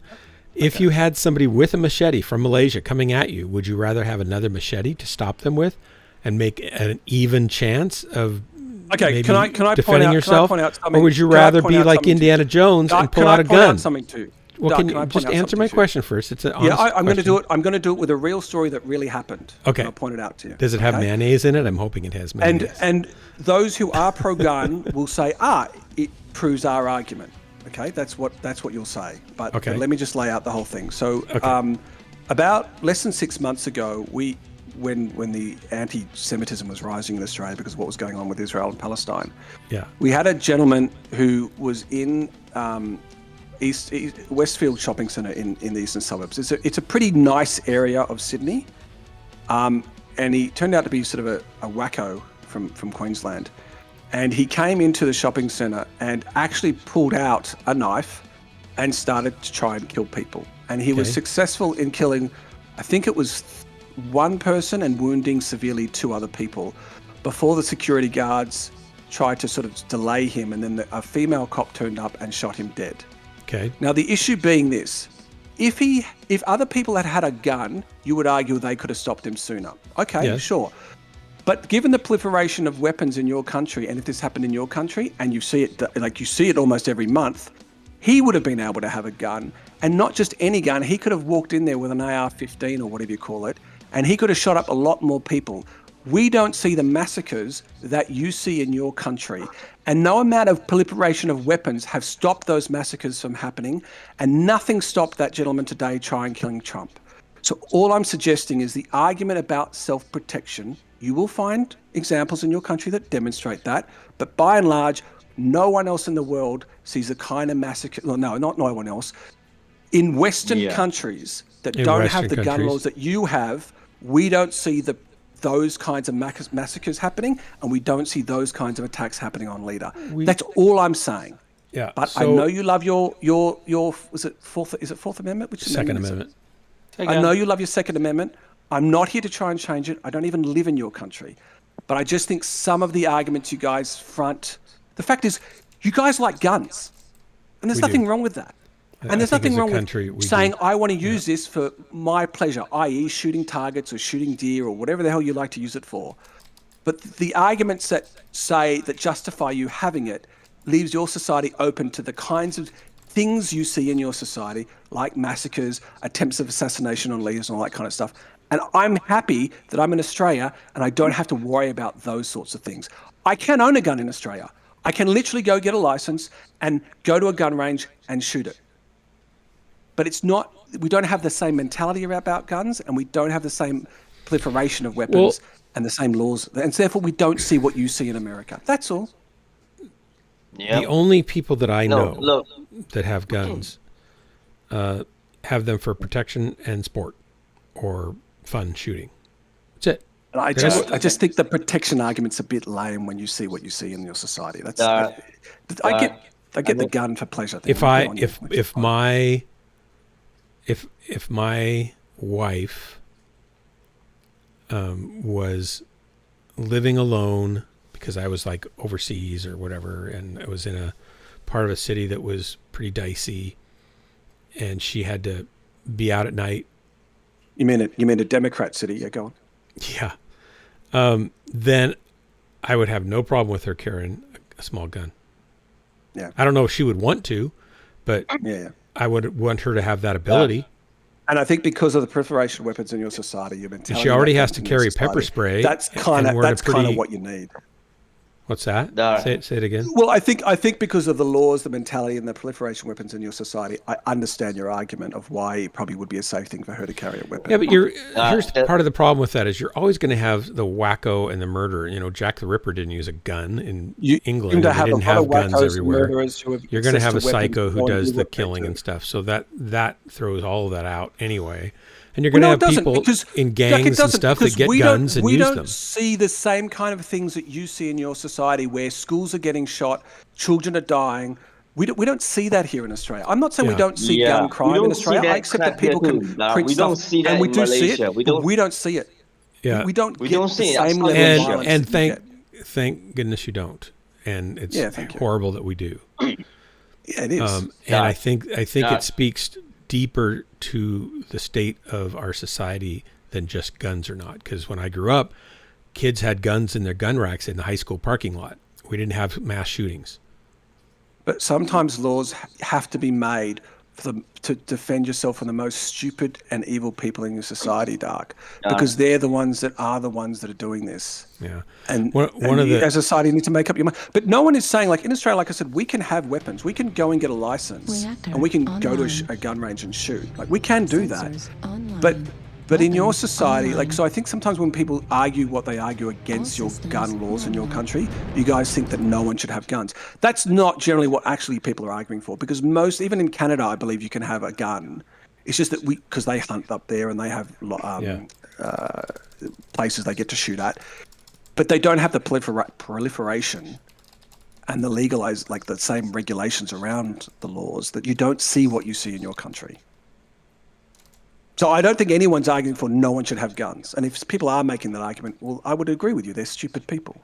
If you had somebody with a machete from Malaysia coming at you, would you rather have another machete to stop them with and make an even chance of maybe can I defending yourself? point out something? Or would you rather be like Indiana Jones and pull out a gun? Can I point out something too? Well, Doug, can you just answer my question first? It's an honest I'm going to question. do it. I'm going to do it with a real story that really happened. Okay. And I'll point it out to you. Does it have mayonnaise in it? I'm hoping it has mayonnaise. And those who are pro-gun will say, it proves our argument. Okay, that's what you'll say. But let me just lay out the whole thing. So, about less than 6 months ago, when the anti-Semitism was rising in Australia because of what was going on with Israel and Palestine, we had a gentleman who was in East Westfield Shopping Centre in the eastern suburbs. It's a pretty nice area of Sydney, and he turned out to be sort of a wacko from Queensland, and he came into the shopping centre and actually pulled out a knife and started to try and kill people, and he was successful in killing, I think it was one person and wounding severely 2 other people before the security guards tried to sort of delay him, and then a female cop turned up and shot him dead. Okay. Now, the issue being this, if other people had had a gun, you would argue they could have stopped him sooner. Okay, sure. But given the proliferation of weapons in your country, and if this happened in your country, and you see it almost every month, he would have been able to have a gun, and not just any gun. He could have walked in there with an AR-15 or whatever you call it, and he could have shot up a lot more people. We don't see the massacres that you see in your country. And no amount of proliferation of weapons have stopped those massacres from happening. And nothing stopped that gentleman today trying killing Trump. So all I'm suggesting is the argument about self-protection. You will find examples in your country that demonstrate that. But by and large, no one else in the world sees the kind of massacre. Well, no, not no one else. In Western countries that don't have the gun laws that you have, we don't see those kinds of massacres happening, and we don't see those kinds of attacks happening on leader. That's all I'm saying. Yeah. But I know you love your was it Fourth Amendment? Which Second Amendment. I know you love your Second Amendment. I'm not here to try and change it. I don't even live in your country. But I just think some of the arguments you guys front, the fact is, you guys like guns, and there's nothing wrong with that. And there's nothing wrong with saying, I want to use this for my pleasure, i.e. shooting targets or shooting deer or whatever the hell you like to use it for. But the arguments that justify you having it leaves your society open to the kinds of things you see in your society, like massacres, attempts of assassination on leaders and all that kind of stuff. And I'm happy that I'm in Australia and I don't have to worry about those sorts of things. I can own a gun in Australia. I can literally go get a license and go to a gun range and shoot it. But we don't have the same mentality about guns, and we don't have the same proliferation of weapons and the same laws. And therefore, we don't see what you see in America. That's all. The only people that I know that have guns have them for protection and sport or fun shooting. That's it. And I just think the protection argument's a bit lame when you see what you see in your society. I get the gun for pleasure thing. If my wife was living alone because I was like overseas or whatever, and I was in a part of a city that was pretty dicey, and she had to be out at night. You mean a Democrat city? Yeah, go on. Yeah. Then I would have no problem with her carrying a small gun. Yeah. I don't know if she would want to, but I would want her to have that ability. And I think because of the proliferation of weapons in your society, your mentality. She already has to carry pepper spray. That's kind of what you need. What's that? Say it again. Well, I think because of the laws, the mentality, and the proliferation of weapons in your society, I understand your argument of why it probably would be a safe thing for her to carry a weapon. Yeah, but here's part of the problem with that is you're always going to have the wacko and the murderer. You know, Jack the Ripper didn't use a gun in England. They didn't have guns everywhere. You're going to have a psycho who does the killing and stuff. So that throws all of that out anyway. And you're going to have people in gangs and stuff that get guns and use them. We don't see the same kind of things that you see in your society where schools are getting shot, children are dying. We don't see that here in Australia. I'm not saying we don't see gun crime in Australia. I accept that people can print stuff, and we do see it. We don't see it. Yeah, we don't get the same level of violence. And thank goodness you don't. And it's horrible that we do. Yeah, it is. And I think it speaks deeper to the state of our society than just guns or not. Because when I grew up, kids had guns in their gun racks in the high school parking lot. We didn't have mass shootings. But sometimes laws have to be made to defend yourself from the most stupid and evil people in your society, Dark, because they're the ones that are doing this. Yeah. And, one of you, the as a society, need to make up your mind. But no one is saying, like in Australia, like I said, we can have weapons. We can go and get a license, Reactor and we can go to online. a gun range and shoot. Like we can do that. Sensors online. But in your Weapons society, online. like, so I think sometimes when people argue what they argue against All your systems gun laws in your online. country, you guys think that no one should have guns. That's not generally what actually people are arguing for, because even in Canada, I believe you can have a gun. It's just that because they hunt up there and they have places they get to shoot at, but they don't have the proliferation and the legalized, like the same regulations around the laws, that you don't see what you see in your country. So I don't think anyone's arguing for no one should have guns. And if people are making that argument, well, I would agree with you. They're stupid people.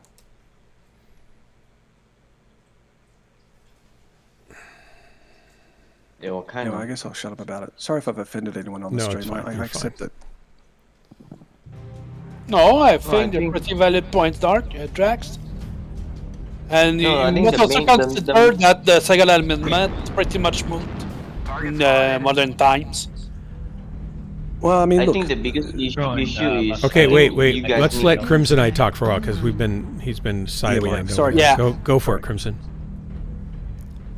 They were kind Anyway, I of. guess I'll shut up about it. Sorry if I've offended anyone on the No, stream. it's fine. I You're accept fine. it. No, I think they're think- pretty valid points, Dark, Drax. And No, I you think must the also main- consider that the Second Amendment is pretty much moot in modern times. Well, I mean, I look, think the biggest issue is. Okay, I wait, think wait. you guys Let's need let to- Crimson Eye talk for a while because he's been sidelined. Sorry. over. Yeah. Go for it, Crimson.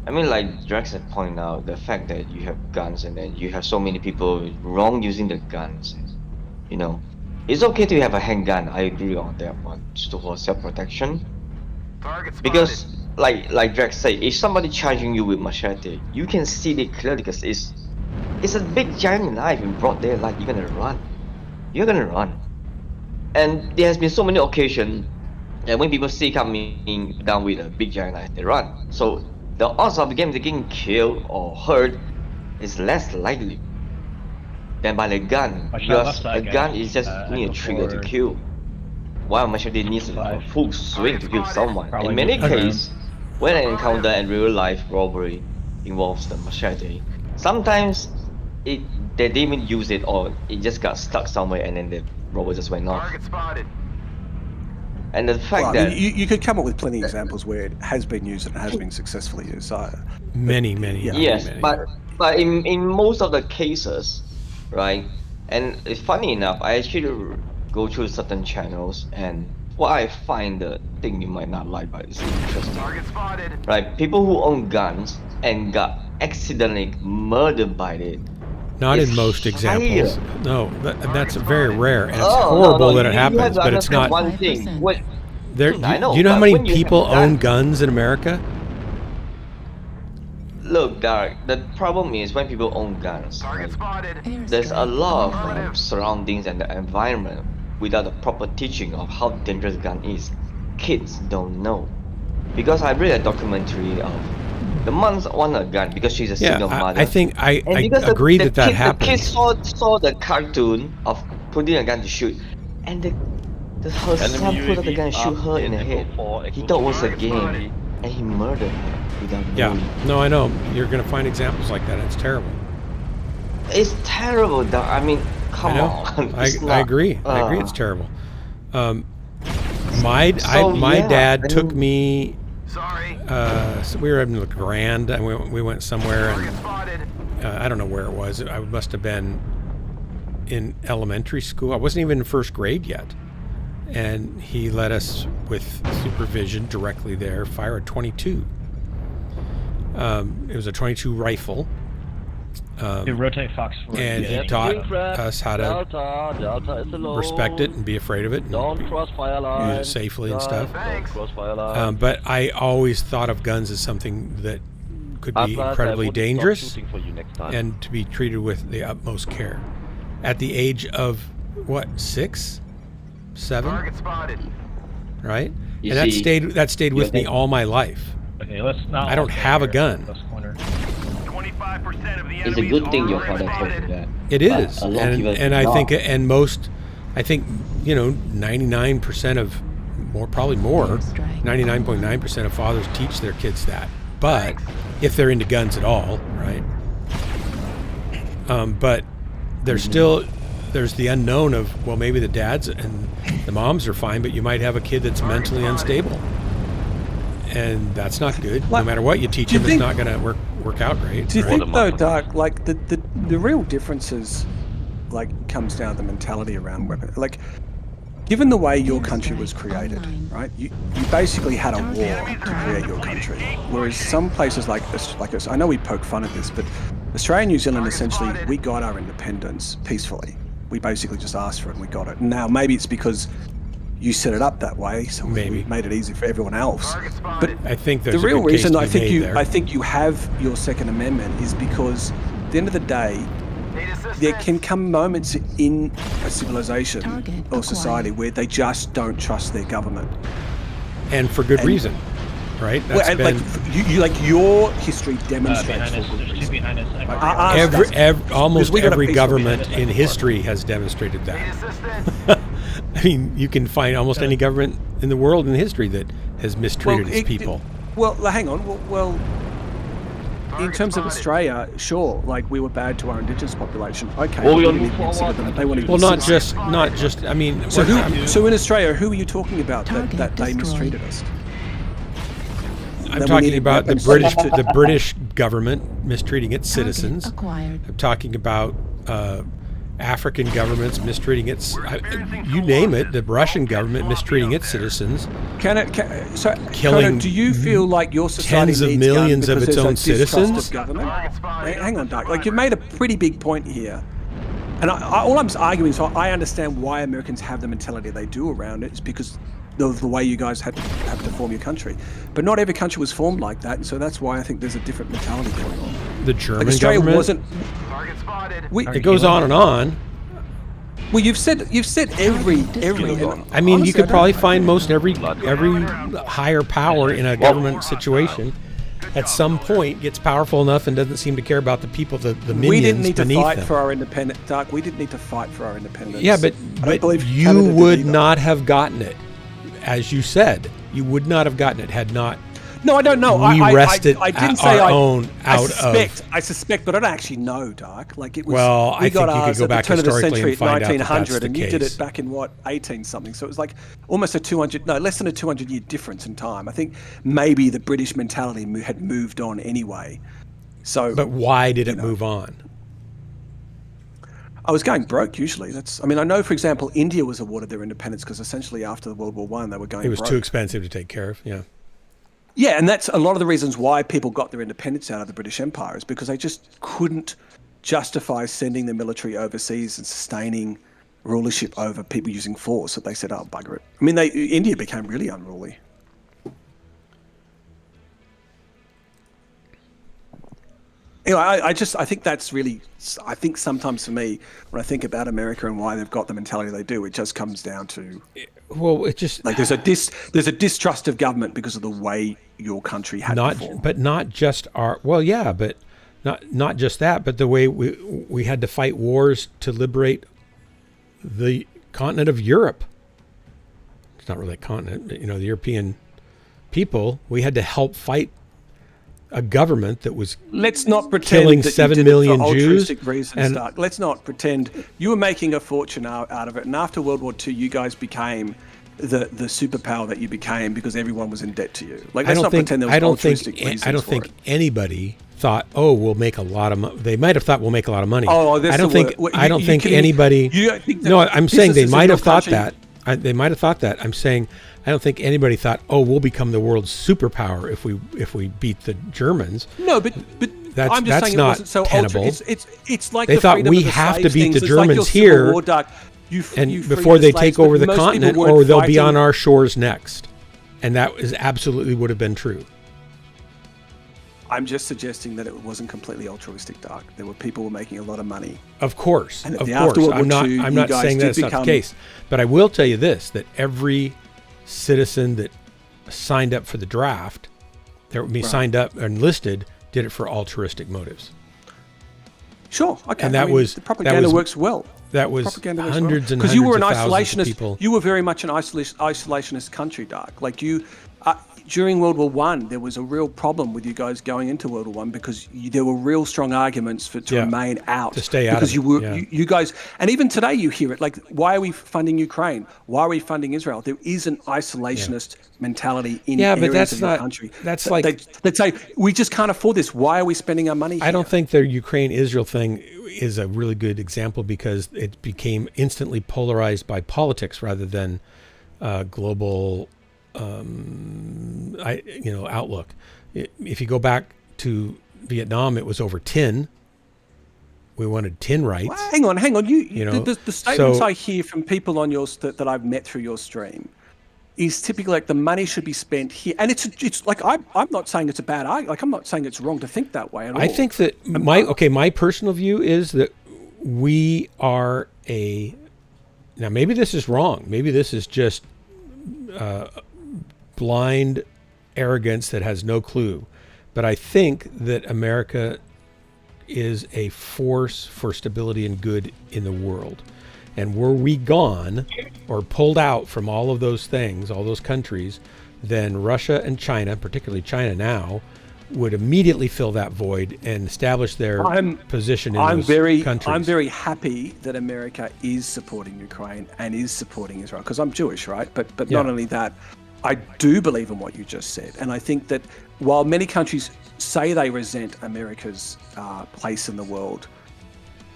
I mean, like Drax had pointed out, the fact that you have guns and then you have so many people wrong using the guns. You know, it's okay to have a handgun. I agree on that one, just for self-protection. Target spotted. Because, like Drax said, if somebody charging you with machete, you can see it clearly because it's a big giant knife in broad daylight. You're gonna run. You're gonna run. And there has been so many occasions that when people see coming down with a big giant knife, they run. So the odds of them getting killed or hurt is less likely than by the gun. Because a gun is just need a trigger to kill, while machete needs a full swing to kill someone. In many cases, when an encounter and real life robbery involves the machete, sometimes they didn't even use it, or it just got stuck somewhere and then the robber just went off. Target spotted. And the fact well, I that mean, you could come up with plenty of examples where it has been used and has been successfully used. So, Many. yes, many. but in most of the cases, right? And it's funny enough, I actually go through certain channels, and what I find, the thing you might not like, but it's interesting. Target spotted. Right, people who own guns and got accidentally murdered by it. Not in It's most examples. higher. No, that's very rare, and it's Oh, horrible that it you have happens. to But it's understand not. one thing. 5%. What, There, I know, do you know how but many when you have people a own gun- guns in America? look, Dark, the problem is when people own guns, Target spotted. there's a lot of Affirmative. surroundings and the environment without the proper teaching of how dangerous gun is. Kids don't know. Because I read a documentary of the mom want a gun because she's a Yeah, single mother. I think I And because agree that kid, happens. The kid saw the cartoon of putting a gun to shoot, and her son put up the gun and shoot her in the head. He thought it was a game, and he murdered her without Yeah, knowing. no, I know. You're going to find examples like that. It's terrible. It's terrible, dog. I mean, come I know. on. I It's not- agree. I agree. It's terrible. My yeah, dad I took mean- me. Sorry. So we were in the Grand, and we went somewhere, Target and spotted. I don't know where it was. I must have been in elementary school. I wasn't even in first grade yet, and he let us, with supervision directly there, fire a .22. It was a .22 rifle. rotate Fox forward. And he taught us how to respect it and be afraid of it and cross fire line. use it safely and stuff. Thanks. Cross fire line. But I always thought of guns as something that could be Atlas, I incredibly wouldn't stop dangerous shooting for you next time. and to be treated with the utmost care. At the age of, what, 6? 7? Target spotted. Right? You And see, that stayed with me think- all my life. Okay, let's not. I don't have a gun. 25% of the It's a enemies good thing are your father told spotted. you that. It But is. a lot of people And I don't. think, and most, I think, 99% of, probably more, 99.9% of fathers teach their kids that. But if they're into guns at all, right? But there's still there's the unknown of, well, maybe the dads and the moms are fine, but you might have a kid that's mentally unstable, and that's not good. No matter what you teach him, it's not going to work out great. Do you think though, Doug, like the real differences, like, comes down to the mentality around weapons? Like, given the way your country was created, right? You basically had a war to create your country, whereas some places like us, I know we poke fun at this, but Australia and New Zealand, essentially, we got our independence peacefully. We basically just asked for it and we got it. Now, maybe it's because you set it up that way, so we made it easy for everyone else. But I think there's the real a good case reason to I be think made you there. I think you have your Second Amendment is because at the end of the day, there can come moments in a civilization or society where they just don't trust their government, and for good reason, right? That's been, like your history demonstrates for good reason. Almost every government in history has demonstrated that. I mean, you can find almost any government in the world in history that has mistreated its people. Well, hang on. Well, in terms of Australia, sure, like we were bad to our indigenous population. Okay, well, we didn't consider them. They wanted not just. I mean, so in Australia, who are you talking about that they mistreated us? I'm talking about the British government mistreating its citizens. I'm talking about African governments mistreating its, you name it, the Russian government mistreating its citizens. Killing do you feel like your society tens of needs millions of its own citizens? Hang on, Doug. Like, you've made a pretty big point here. And all I'm arguing is I understand why Americans have the mentality they do around it. It's because of the way you guys have to form your country. But not every country was formed like that, and so that's why I think there's a different mentality going on. The German Australia government wasn't. It goes on and on. Well, you've said every. I mean, you could probably find most every higher power in a government situation at some point gets powerful enough and doesn't seem to care about the people, the minions beneath them. We didn't need to fight for our independence, Doug. We didn't need to fight for our independence. Yeah, but you would not have gotten it, as you said. You would not have gotten it had not. No, I don't know. We wrested I didn't say our own out of. I suspect, but I don't actually know, Doc. Like it was. Well, I think you could go back historically and find out that that's the case. And you did it back in what 18 something. So it was like almost less than a 200-year difference in time. I think maybe the British mentality had moved on anyway. So. But why did it move on? I was going broke usually. I mean, I know, for example, India was awarded their independence because essentially after World War I, they were going broke. It was too expensive to take care of, yeah. Yeah, and that's a lot of the reasons why people got their independence out of the British Empire is because they just couldn't justify sending the military overseas and sustaining rulership over people using force. So they said, oh, bugger it. I mean, India became really unruly. Anyway, I think that's really, I think sometimes for me, when I think about America and why they've got the mentality they do, it just comes down to, well, it just like there's a distrust of government because of the way your country had performed. But not just but not just that, but the way we had to fight wars to liberate the continent of Europe. It's not really a continent, but, the European people. We had to help fight a government that was let's not pretend killing that 7 you did million it for Jews. Altruistic reasons, Doug. Let's not pretend you were making a fortune out of it, and after World War II, you guys became the superpower that you became because everyone was in debt to you. Like, let's not pretend there was altruistic reasons. I don't think anybody thought, oh, we'll make a lot of money. They might have thought we'll make a lot of money. Oh, I don't think anybody. No, I'm saying they might have thought that. They might have thought that. I'm saying I don't think anybody thought, oh, we'll become the world's superpower if we beat the Germans. No, but I'm just saying it wasn't so tenable. It's like they thought we have to beat the Germans here, and before they take over the continent, or they'll be on our shores next. And that is absolutely would have been true. I'm just suggesting that it wasn't completely altruistic, Doc. There were people who were making a lot of money. Of course. I'm not saying that's not the case. But I will tell you this, that every citizen that signed up for the draft, signed up and enlisted, did it for altruistic motions. Sure. Okay. And the propaganda works well. That was propaganda hundreds and hundreds because you were an isolationist people. You were very much an isolationist country, Doc. Like during World War One, there was a real problem with you guys going into World War One because there were real strong arguments to remain out, to stay out because of it, you guys, and even today you hear it. Like, why are we funding Ukraine? Why are we funding Israel? There is an isolationist mentality in areas of the country. That's like they say we just can't afford this. Why are we spending our money here? I don't think the Ukraine-Israel thing is a really good example because it became instantly polarized by politics rather than global outlook. If you go back to Vietnam, it was over tin. We wanted tin rights. Well, hang on. The statements I hear from people on yours that I've met through your stream is typically like the money should be spent here, and it's like I'm not saying it's a bad argument. Like, I'm not saying it's wrong to think that way at all. I think that my personal view is that we are now maybe this is wrong. Maybe this is just blind arrogance that has no clue. But I think that America is a force for stability and good in the world. And were we gone or pulled out from all of those things, all those countries, then Russia and China, particularly China now, would immediately fill that void and establish their position in those countries. I'm very happy that America is supporting Ukraine and is supporting Israel, because I'm Jewish, right? But not only that, I do believe in what you just said. And I think that while many countries say they resent America's place in the world,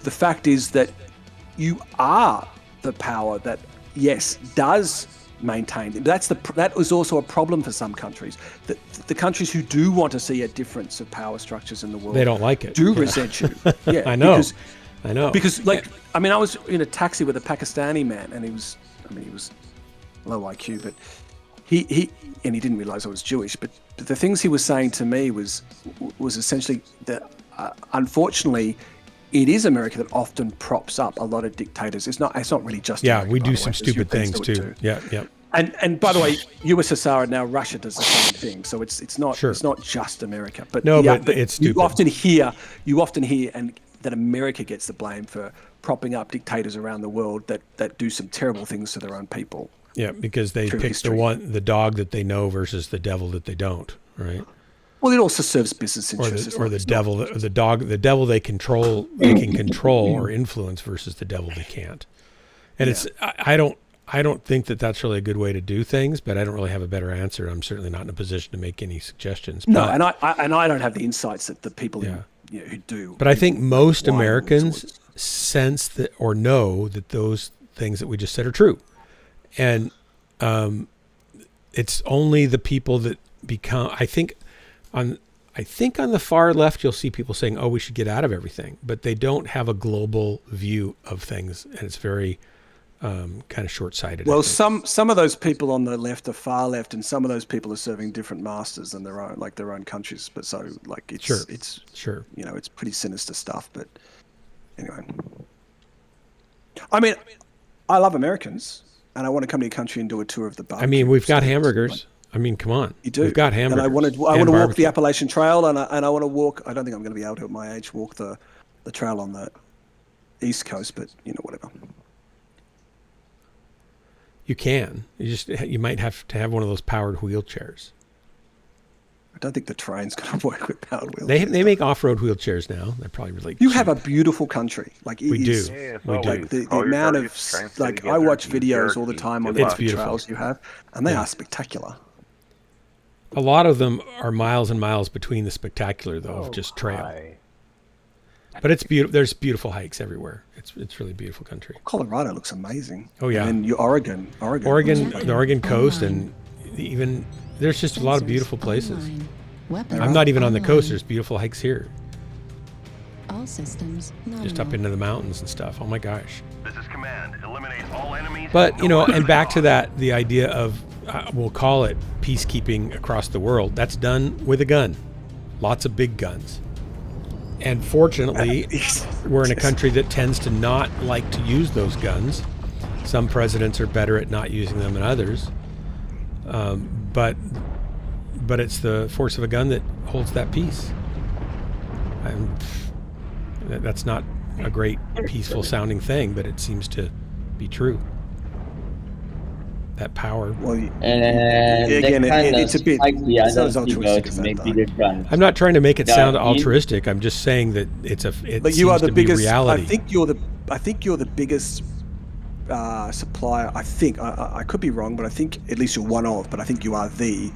the fact is that you are the power that, yes, does maintain them. That was also a problem for some countries. The countries who do want to see a difference of power structures in the world, they don't like it. Resent you. Yeah, I know. Because I was in a taxi with a Pakistani man, and he was low IQ, but he didn't realize I was Jewish. But the things he was saying to me was essentially that unfortunately, it is America that often props up a lot of dictators. It's not really just America, we do some stupid things too. Yeah. And by the way, USSR, now Russia does the same thing. So it's not just America. But it's stupid. You often hear and that America gets the blame for propping up dictators around the world that do some terrible things to their own people. Yeah, because they pick the dog that they know versus the devil that they don't, right? Well, it also serves business interests. Or the devil they control, they can control or influence versus the devil they can't. And I don't think that that's really a good way to do things, but I don't really have a better answer. I'm certainly not in a position to make any suggestions. No, and I don't have the insights that the people who do. But I think most Americans sense that or know that those things that we just said are true, and it's only the people that become. I think on the far left, you'll see people saying, "Oh, we should get out of everything," but they don't have a global view of things, and it's very kind of short-sighted. Well, some of those people on the left are far left, and some of those people are serving different masters than their own countries. But so it's sure. It's pretty sinister stuff. But anyway, I mean, I love Americans, and I want to come to your country and do a tour of the barbecue. I mean, we've got hamburgers. I mean, come on. You do. We've got hamburgers. And I want to walk the Appalachian Trail, and I want to walk. I don't think I'm going to be able to at my age walk the trail on the East Coast, but whatever. You can. You might have to have one of those powered wheelchairs. I don't think the train's going to work with powered They wheelchairs. make off-road wheelchairs now. They're probably really. You have a beautiful country. Like we do. We do. Like the amount of I watch videos all the time on the trails you have, and they are spectacular. A lot of them are miles and miles between the spectacular, though, of just trail. But it's beautiful. There's beautiful hikes everywhere. It's really beautiful country. Colorado looks amazing. Oh yeah. And then Oregon, the Oregon coast, and even there's just a lot of beautiful places. I'm not even on the coast. There's beautiful hikes here. All systems just up into the mountains and stuff. Oh my gosh. This is command. Eliminate all enemies. But and back to that, the idea of we'll call it peacekeeping across the world. That's done with a gun. Lots of big guns. And fortunately, we're in a country that tends to not like to use those guns. Some presidents are better at not using them than others. But it's the force of a gun that holds that peace. And that's not a great peaceful sounding thing, but it seems to be true. that power. Well, And again, that kind it's a bit. spike the It's not other as figure altruistic to as that, make though. bigger guns. I'm not trying to make it sound Yeah, altruistic. I'm just saying that it But you are seems the to be biggest. reality. I think you're the biggest supplier. I think I could be wrong, but I think at least you're one of. But I think you are the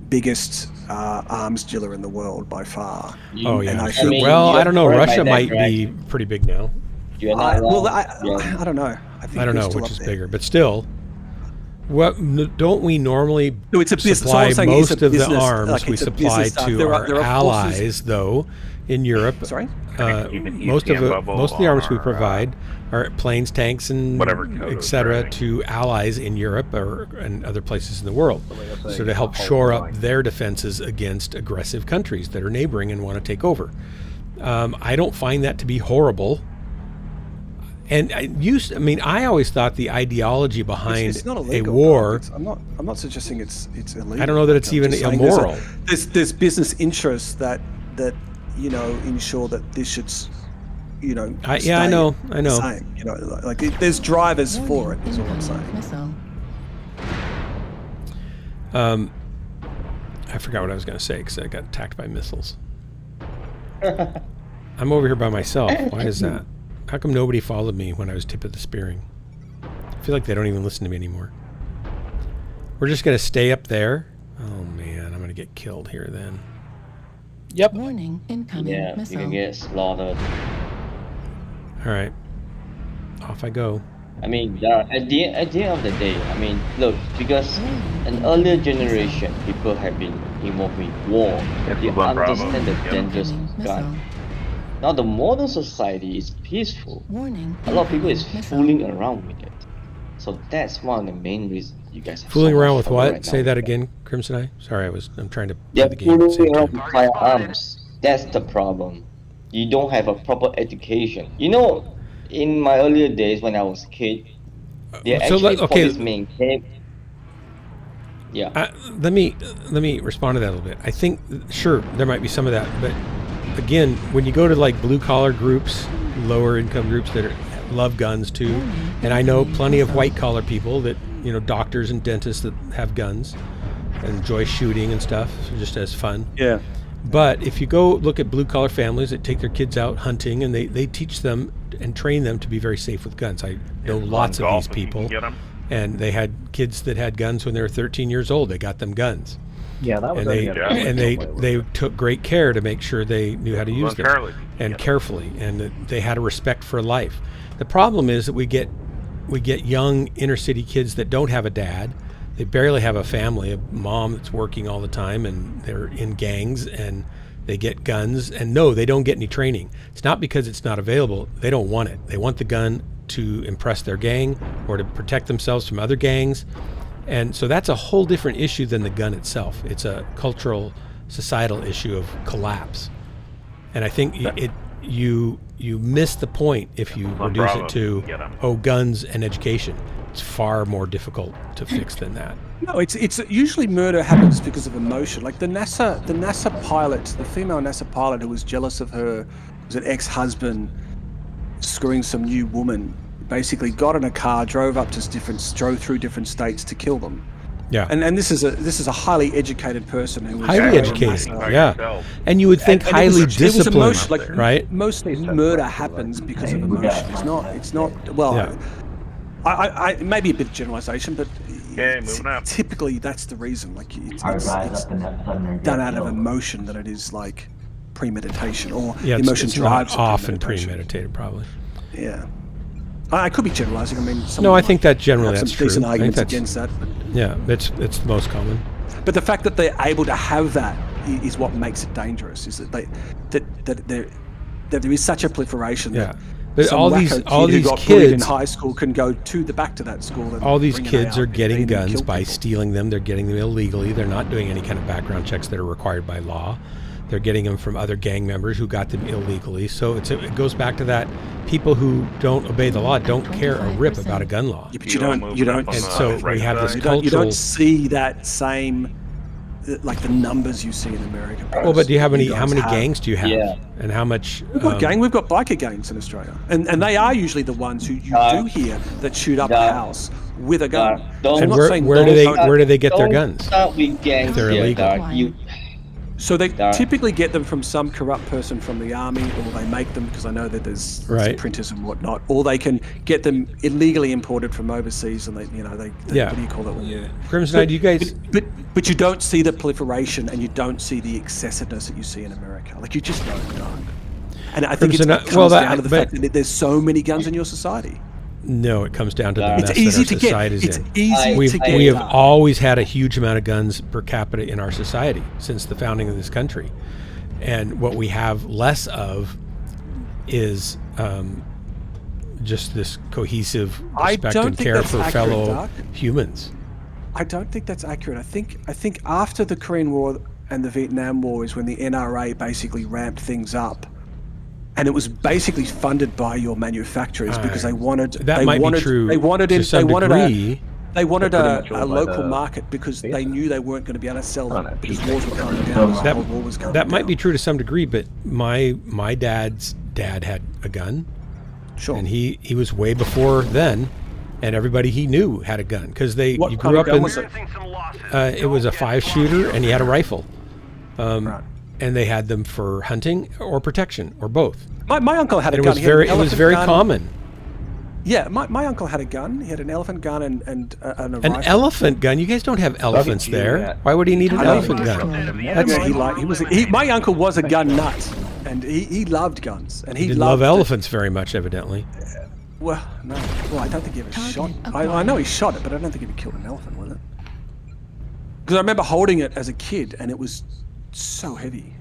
biggest arms dealer in the world by far. Oh yeah. And I Sure. think- Well, I don't know. You're Russia right, might right. be pretty big now. You're not wrong. I don't know. I don't know which is bigger, but still. Don't we normally No, it's a business. So supply I'm saying it's most a of the business, arms like, we it's a supply business, to there our are allies, forces- though, in Europe? Sorry? Most of the arms we provide are planes, tanks, and etc. to allies in Europe and other places in the world, so to help shore up their defenses against aggressive countries that are neighboring and want to take over. I don't find that to be horrible. And I always thought the ideology behind it's not a illegal, war. I'm not suggesting it's illegal. I don't know that it's I'm even just saying immoral. There's business interests that ensure that this should stay I know. the same. Like there's drivers for it. Is all I'm saying. Missile. I forgot what I was going to say because I got attacked by missiles. I'm over here by myself. Why is that? How come nobody followed me when I was tip of the spearing? I feel like they don't even listen to me anymore. We're just going to stay up there. Oh man, I'm going to get killed here then. Yep. Warning, incoming Yeah, you missile. can get slaughtered. All right, off I go. I mean, at the end of the day, I mean, look, because an earlier generation, people have been involved with war. They understand the dangers Incoming of missile. gun. Now the modern society is peaceful. Warning. A lot of people is incoming missile. fooling around with it. So that's one of the main reasons you guys have Fooling so around much with trouble what? right Say now. that again, Crimson Eye. Sorry, I'm trying to play They're the game at the same fooling around time. with firearms. That's the problem. You don't have a proper education. You know, in my earlier days when I was a kid, they So actually okay. policemen came. Yeah. Let me respond to that a little bit. I think sure there might be some of that, but again, when you go to like blue collar groups, lower income groups that love guns too, and I know plenty of white collar people that doctors and dentists that have guns and enjoy shooting and stuff, just as fun. Yeah. But if you go look at blue collar families that take their kids out hunting and they teach them and train them to be very safe with guns. I know lots of these people, and they had kids that had guns when they were 13 years old. They got them guns. Yeah, that was And they took great care to make sure they knew how to use them and carefully, and that they had a respect for life. The problem is that we get young inner city kids that don't have a dad. They barely have a family, a mom that's working all the time, and they're in gangs, and they get guns. And no, they don't get any training. It's not because it's not available. They don't want it. They want the gun to impress their gang or to protect themselves from other gangs. And so that's a whole different issue than the gun itself. It's a cultural, societal issue of collapse. And I think you miss the point if you reduce it to guns and education. It's far more difficult to fix than that. No, it's usually murder happens because of emotion. Like the NASA pilot, the female NASA pilot who was jealous of her was an ex-husband screwing some new woman. Basically, got in a car, drove through different states to kill them. Yeah. And this is a highly educated person who was highly educated. Yeah. And you would think highly disciplined, right? Mostly murder happens because of emotion. It's not. Well, Yeah. I maybe a bit of generalization, but moving up. typically that's the reason. Like it's done out of emotion that it is like premeditation, or emotion it's drives. not often premeditated, probably. Yeah. I could be generalizing. I mean, No, I think that generally that's some true. decent I think arguments that's against that. But, yeah, it's the most common. but the fact that they're able to have that is what makes it dangerous. Is that there is such a proliferation. Yeah. That But some all wacko these kid who got bullied in kids, high school can go back to that school. And all these bring an kids are AR-15 getting and guns kill by people. stealing them. They're getting them illegally. They're not doing any kind of background checks that are required by law. They're getting them from other gang members who got them illegally. So it goes back to that. People who don't obey the law don't care a rip about a gun law. Yeah, but you don't. And so we have this You cultural. don't see that same, like the numbers you see in America. Well, but do you have You how guys many have. gangs do you have? Yeah. And how much? We've got biker gangs in Australia, and they are usually the ones who you do hear that shoot up a house with a gun. Don't- I'm And not where, saying where do don't they start- where do they get their Don't guns? start with gangs They're here, illegal. Dark. You, So they Dark. typically get them from some corrupt person from the army, or they make them because I know that there's Right. printers and whatnot, or they can get them illegally imported from overseas, and they Yeah. what do you call it when you Crimson Eye, do you guys? But you don't see the proliferation, and you don't see the excessiveness that you see in America. Like you just don't. And I think Crimson it Eye- comes well, that- down to the but- fact that there's so many guns in your society. No, it comes down to the It's mess easy that our to get. society's It's in. easy we to get. have always had a huge amount of guns per capita in our society since the founding of this country, and what we have less of is just this cohesive I respect don't and think care that's for accurate, fellow Doc. humans. I don't think that's accurate. I think after the Korean War and the Vietnam War is when the NRA basically ramped things up, and it was basically funded by your manufacturers because they wanted. That they might wanted, be true They wanted to it. some They wanted degree. They wanted Pretty a much all by local the market because they Vietnam. knew they weren't going to be able to sell them no, because peace wars were basically. coming down. That, Cold War was coming that might down. be true to some degree, but my dad's dad had a gun, Sure. and he was way before then, and everybody he knew had a gun because What you kind grew of up gun in. was it? Experiencing some losses. It was a 5-shooter, and he had a rifle, Right. and they had them for hunting or protection or both. My uncle had a And it gun. was He had an very elephant very gun. common. Yeah, my uncle had a gun. He had an elephant gun and a An rifle. elephant gun? You guys don't have elephants you, there. yeah. Why would he need an I know. elephant gun? That's, Yeah, my uncle was a gun nut, and he loved guns, and he he didn't love loved it. elephants very much, evidently. Well, no. Well, I don't think he ever Target shot. I acquired. know he shot it, but I don't think he ever killed an elephant with it. Because I remember holding it as a kid, and it was so heavy.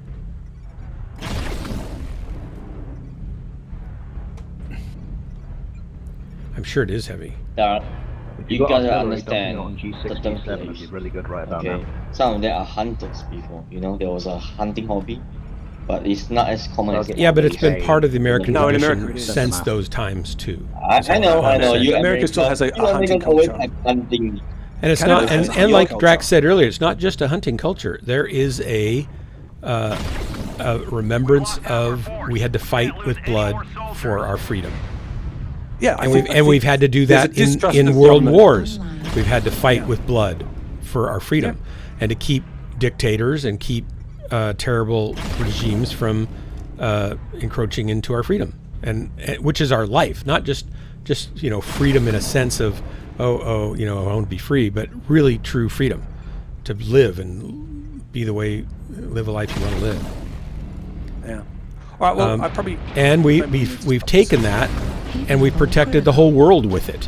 I'm sure it is heavy. Dark. You got gotta artillery dumping understand on G6, certain G7 would place. be really good right about Okay, now. some of them are hunters before. You know, there was a hunting hobby, but it's not as common as. Yeah, but it's been part of the American No, in tradition America it is. since those times too. I know. You America still has a hunting always culture. have hunting. And it's Kind of not, has and a like culture. Drax said earlier, it's not just a hunting culture. There is a remembrance of we had to fight with blood for our freedom, Yeah, and we've had to do there's a that distrust in of world government. wars. We've had to fight with blood for our freedom, and to keep dictators and keep terrible regimes from encroaching into our freedom, and which is our life, not just freedom in a sense of I want to be free, but really true freedom to live and be the way, live a life you want to live. Yeah. All right. Well, I probably. And we've taken that, and we've protected the whole world with it,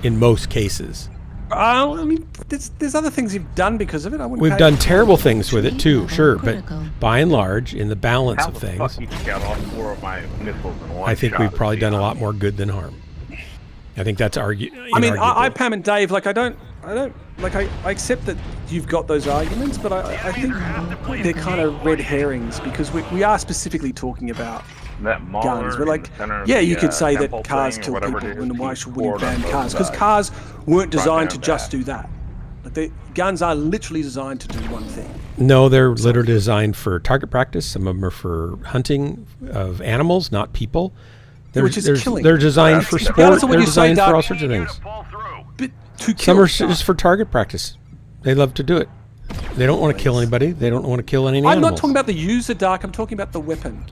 in most cases. I mean, there's other things you've done because of it. I wouldn't. We've pay- done terrible things with it too, sure, but by and large, in the balance How of the things, fuck you got all 4 of my missiles in one I think shot we've at probably the done a eye? lot more good than harm. I think that's I mean, Pam and Dave, like, I don't, like, I accept that you've got those arguments, but I think they're kind of red herrings because we are specifically talking about That Mauler guns. We're in like, the center of yeah, the, you could say temple that cars thing or kill whatever people, it is, and why keep should we board ban on both cars? Because sides. cars weren't Front designed and to just back. do that. Like, the guns are literally designed to do one thing. No, they're literally designed for target practice. Some of them are for hunting of animals, not people. Which is killing. They're designed for That's sport. what They're you say, designed Doc. for all sorts of things. But to kill Some are stuff. just for target practice. They love to do it. They don't want to kill anybody. They don't want to kill any I'm animals. not talking about the user, Dark. I'm talking about the weapon.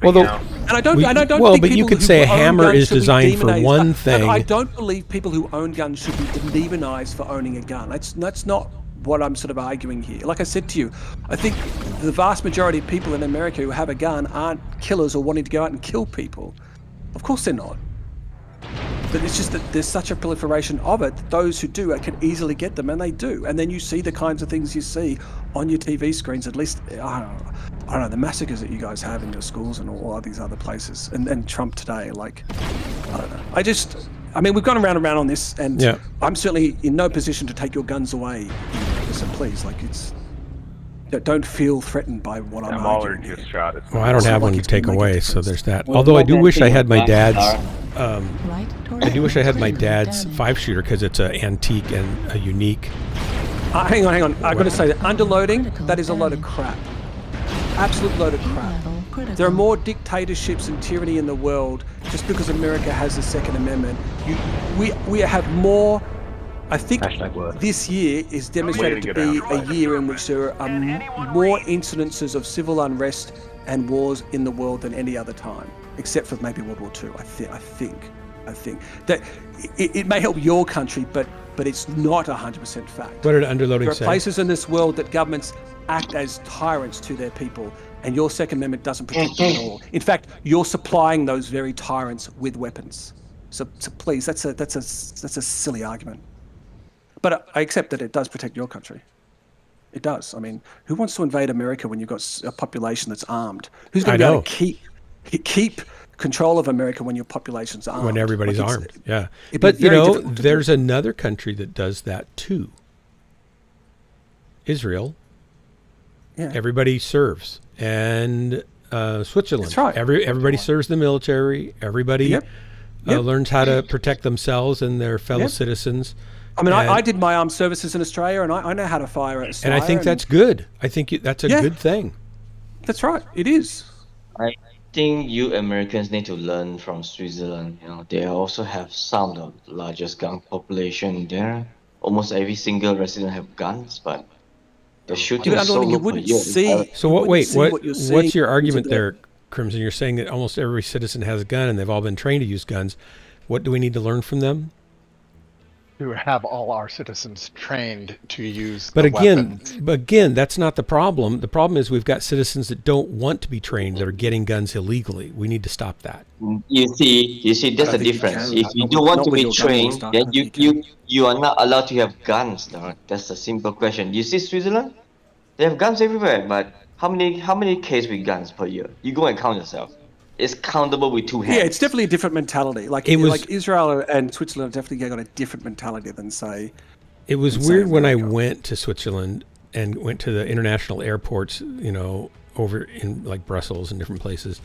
Well, And I don't. We- and I don't well, think but you people could who say a own hammer guns is should be designed for demonized. one No, thing. I don't believe people who own guns should be demonized for owning a gun. That's not what I'm sort of arguing here. Like I said to you, I think the vast majority of people in America who have a gun aren't killers or wanting to go out and kill people. Of course they're not. But it's just that there's such a proliferation of it. Those who do can easily get them, and they do. And then you see the kinds of things you see on your TV screens. At least I don't know the massacres that you guys have in your schools and all these other places. And Trump today, like, I don't know. I mean, we've gone around and around on this, and Yeah. I'm certainly in no position to take your guns away. So please, like, don't feel threatened by what I'm Mauler arguing. just shot it. Well, I don't have one to it's gonna take make a away, so difference. there's that. Well, Although I do one wish I thing had my about dad's. Right I do wish I had my critical dad's damage. 5-shooter because it's an antique and a unique. Hang on. I've got to say that underloading, Critical that is a load of damage. crap. Absolute load of crap. Level critical. There are more dictatorships and tyranny in the world just because America has the Second Amendment. We have more I think this year is demonstrated to be a year in which there are more incidences of civil unrest and wars in the world than any other time, except for maybe World War II. I think that it may help your country, but it's not 100% fact. What did underloading There are say? places in this world that governments act as tyrants to their people, and your Second Amendment doesn't protect them at all. In fact, you're supplying those very tyrants with weapons. So please, that's a silly argument. But I accept that it does protect your country. It does. I mean, who wants to invade America when you've got a population that's armed? Who's going to be able to keep control of America when your population's armed? When everybody's armed, yeah. It'd But, be very difficult to do. there's another country that does that too. Israel. Yeah. Everybody serves. And Switzerland. That's right. Everybody serves the military. Everybody learns how to protect themselves and their fellow citizens. I mean, I did my armed services in Australia, and I know how to fire a and I think that's good. I think that's a good thing. That's right. It is. I think you Americans need to learn from Switzerland. You know, they also have some of the largest gun population there. Almost every single resident have guns, but the shooting is so low per year. So what's your argument there, Crimson? You're saying that almost every citizen has a gun, and they've all been trained to use guns. What do we need to learn from them? To have all our citizens trained to use weapons. But again, that's not the problem. The problem is we've got citizens that don't want to be trained that are getting guns illegally. We need to stop that. You see, that's the difference. If you don't want to be trained, then you are not allowed to have guns. No? That's the simple question. You see Switzerland? They have guns everywhere, but how many cases with guns per year? You go and count yourself. It's countable with two hands. Yeah, it's definitely a different mentality. Like Israel and Switzerland have definitely got a different mentality than say. It was weird when I went to Switzerland and went to the international airports, over in like Brussels and different places,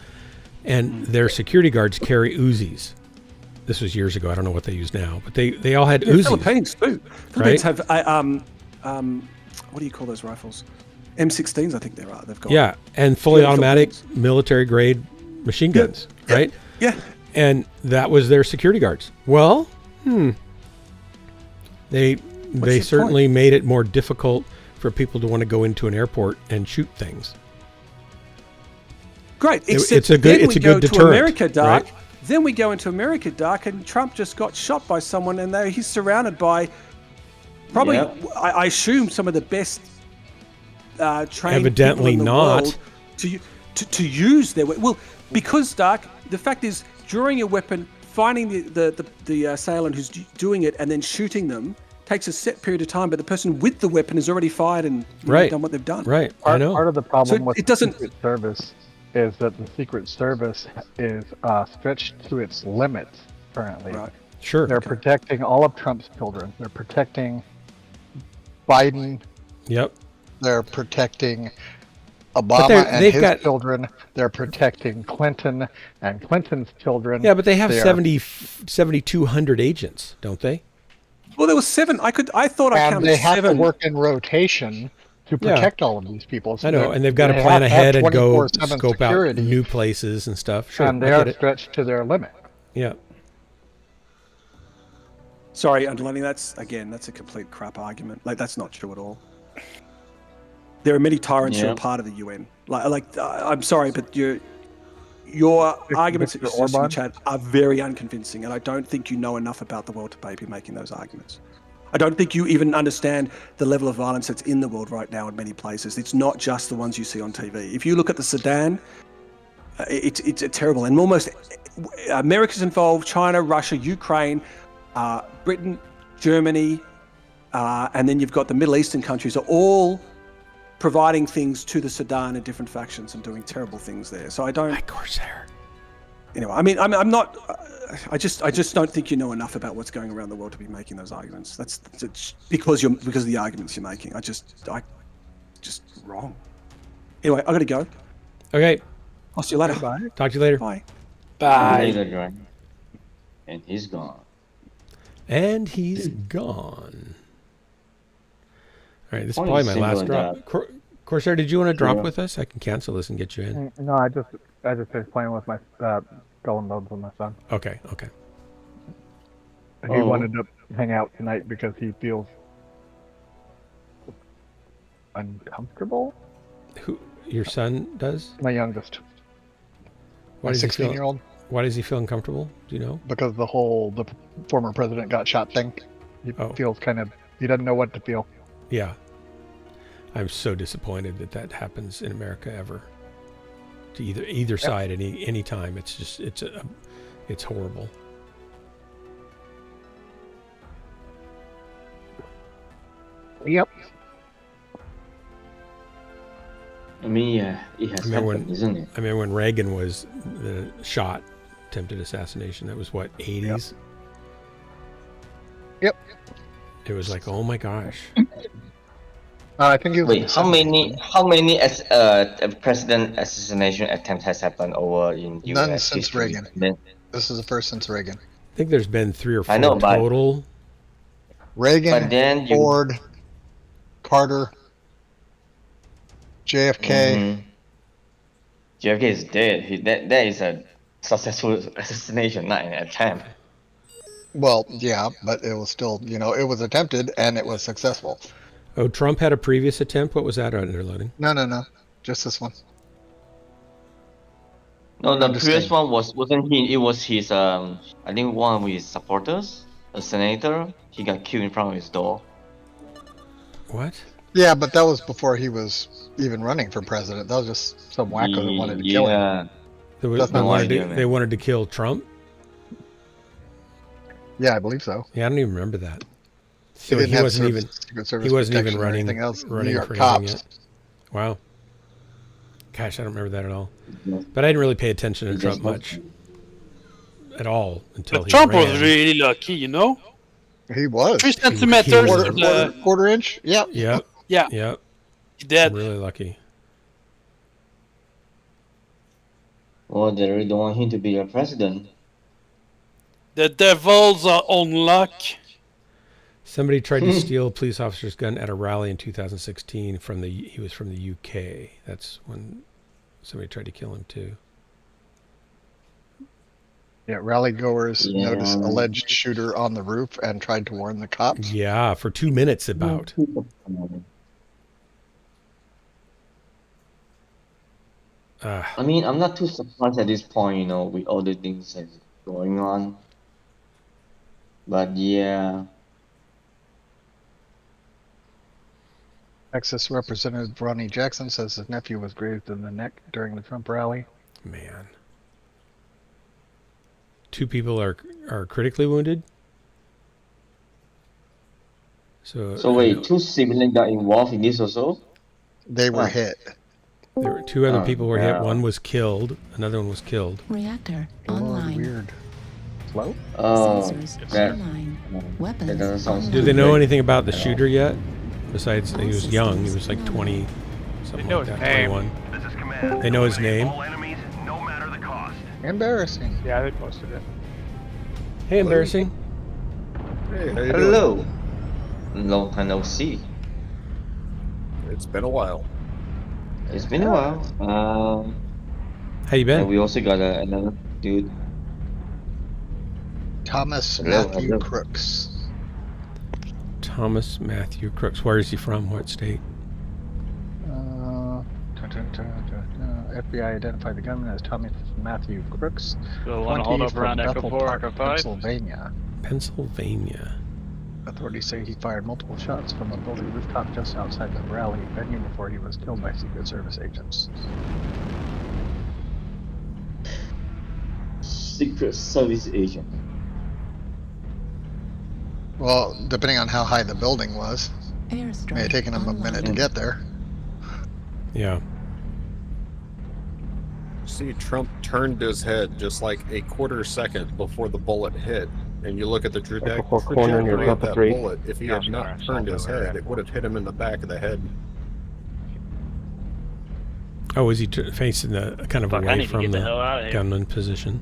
and their security guards carry Uzis. This was years ago. I don't know what they use now, but they all had Uzis. Philippines too. Philippines have what do you call those rifles? M16s, I think they've got. And fully automatic military grade machine guns, right? Yeah. And that was their security guards. Well, they certainly made it more difficult for people to want to go into an airport and shoot things. Great. It's a good deterrent. America, Dark. Right? Then we go into America, Dark, and Trump just got shot by someone, and he's surrounded by probably, I assume, some of the best trained evidently people in the not world to use their well. Because, Dark, the fact is, drawing a weapon, finding the assailant who's doing it, and then shooting them takes a set period of time, but the person with the weapon has already fired and done what they've done. Right, I know. Part of the problem with the Secret Service is that the Secret Service is stretched to its limits currently. Right. Sure. They're protecting all of Trump's children. They're protecting Biden. Yep. They're protecting Obama and his children. They're protecting Clinton and Clinton's children. Yeah, but they have 7,200 agents, don't they? Well, there was 7. I thought I counted 7. And they have to work in rotation to protect all of these people. So I know, and they've got to plan ahead and go scope out new places and stuff. Sure, and they are stretched to their limit. Yeah. Sorry, underlining that's a complete crap argument. Like, that's not true at all. There are many tyrants who are part of the UN. I'm sorry, but your arguments that you're suggesting, Chad, are very unconvincing, and I don't think you know enough about the world to be making those arguments. I don't think you even understand the level of violence that's in the world right now in many places. It's not just the ones you see on TV. If you look at the Sudan, it's terrible, and almost America's involved, China, Russia, Ukraine, Britain, Germany, and then you've got the Middle Eastern countries are all providing things to the Sudan and different factions and doing terrible things there. So I don't. Like Corsair. Anyway, I'm not. I just don't think you know enough about what's going around the world to be making those arguments. That's because of the arguments you're making. I just wrong. Anyway, I gotta go. Okay. I'll see you later. Bye. Talk to you later. Bye. Bye. And he's gone. And he's gone. All right, this is probably my last drop. Corsair, did you want to drop with us? I can cancel this and get you in. No, I just finished playing with my Skull and Bones with my son. Okay. He hang out tonight because he feels uncomfortable. Who? Your son does? My youngest. Why My does he feel? 16-year-old. Why does he feel uncomfortable? Do you know? Because the former president got shot thing. He feels he doesn't know what to feel. Yeah. I'm so disappointed that happens in America ever. To either side, any time. It's just it's horrible. Yep. I mean, yeah, it has happened, isn't it? I mean, when Reagan was shot, attempted assassination, that was what, 80s? Yep. It was like, oh my gosh. I think it was. Wait, how many president assassination attempts has happened over in US? None since history? Reagan. This is the first since Reagan. I think there's been 3 or 4 but total. Reagan, but then Ford, Carter, JFK. JFK is dead. That is a successful assassination, not an attempt. Well, yeah, but it was still, it was attempted and it was successful. Oh, Trump had a previous attempt? What was that underloading? No. Just this one. No, the previous one wasn't he. It was his, I think one of his supporters, a senator. He got killed in front of his door. What? Yeah, but that was before he was even running for president. That was just some wacko that wanted to kill him. They wanted to kill Trump? Yeah, I believe so. Yeah, I don't even remember that. So he wasn't even running for anything yet. Wow. Gosh, I don't remember that at all. But I didn't really pay attention to Trump much at all until Trump ran. was really lucky, He was. 3 centimeters. Quarter inch. Yep. Yep. Yeah. Yep. He did. Really lucky. Well, they really don't want him to be a president. The devil's own luck. Somebody tried to steal a police officer's gun at a rally in 2016 he was from the UK. That's when somebody tried to kill him too. Yeah, rally goers noticed alleged shooter on the roof and tried to warn the cops. Yeah, for 2 minutes about. I mean, I'm not too surprised at this point, with all the things that's going on. But yeah. Texas Representative Ronnie Jackson says his nephew was grazed in the neck during the Trump rally. Man. 2 people are critically wounded? So wait, 2 civilians got involved in this also? They were hit. There were 2 other people were hit. One was killed. Another one was killed. Reactor online. Weird. Slow? Sensors online. Weapons. Do they know anything about the shooter yet? Besides, he was young. He was like 20, something like that. 21. This is command. They know his name. All enemies, no matter the cost. Embarrassing. Yeah, they posted it. Hey, embarrassing. Hey, how you doing? Hello. Long time no see. It's been a while. It's been a while. How you been? And we also got another dude. Thomas Matthew Crooks. Thomas Matthew Crooks. Where is he from? What state? FBI identified the gunman as Thomas Matthew Crooks. The one hold up around Echo 4, Echo 5. Pennsylvania. Pennsylvania. Authorities say he fired multiple shots from a building rooftop just outside the rally venue before he was killed by Secret Service agents. Secret Service agent. Well, depending on how high the building was, Airstrike may have taken him a minute to get there. Yeah. See, Trump turned his head just like a quarter second before the bullet hit. And you look at the trajectory of that bullet, if he had not turned his head, it would have hit him in the back of the head. Oh, is he facing the kind of away from the gunman position?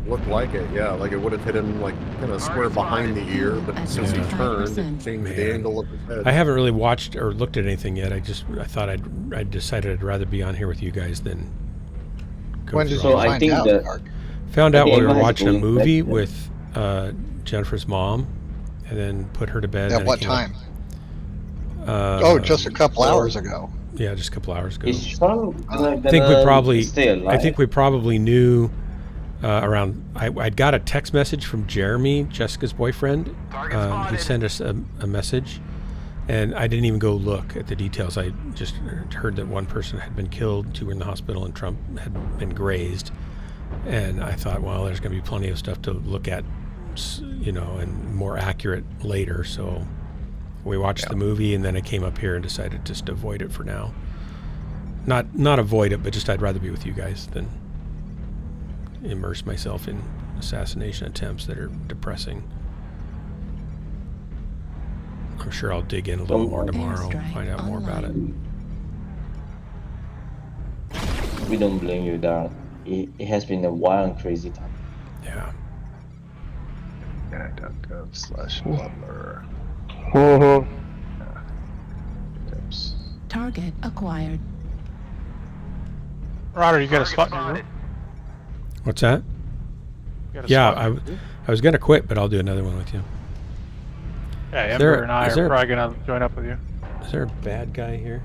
Looked like it, yeah. Like it would have hit him like kind of square behind the ear, but since he turned, it changed the angle of his head. I haven't really watched or looked at anything yet. I thought I decided I'd rather be on here with you guys than go. When did you find out? Found out while we were watching a movie with Jennifer's mom, and then put her to bed. At what time? Just a couple hours ago. Yeah, just a couple hours ago. Is Sean I think we probably. stay alive? I think we probably knew around. I'd got a text message from Jeremy, Jessica's boyfriend. He sent us a message, and I didn't even go look at the details. I just heard that one person had been killed, 2 were in the hospital, and Trump had been grazed. And I thought, well, there's going to be plenty of stuff to look at, and more accurate later. So we watched the movie, and then I came up here and decided just to avoid it for now. Not avoid it, but just I'd rather be with you guys than immerse myself in assassination attempts that are depressing. I'm sure I'll dig in a little more tomorrow, find out more about it. We don't blame you, Darren. It has been a wild and crazy time. Yeah. .gov/blubber. Target acquired. Roger, you got a spot in your room? What's that? Yeah, I was going to quit, but I'll do another one with you. Yeah, Ember and I are probably going to join up with you. Is there a bad guy here?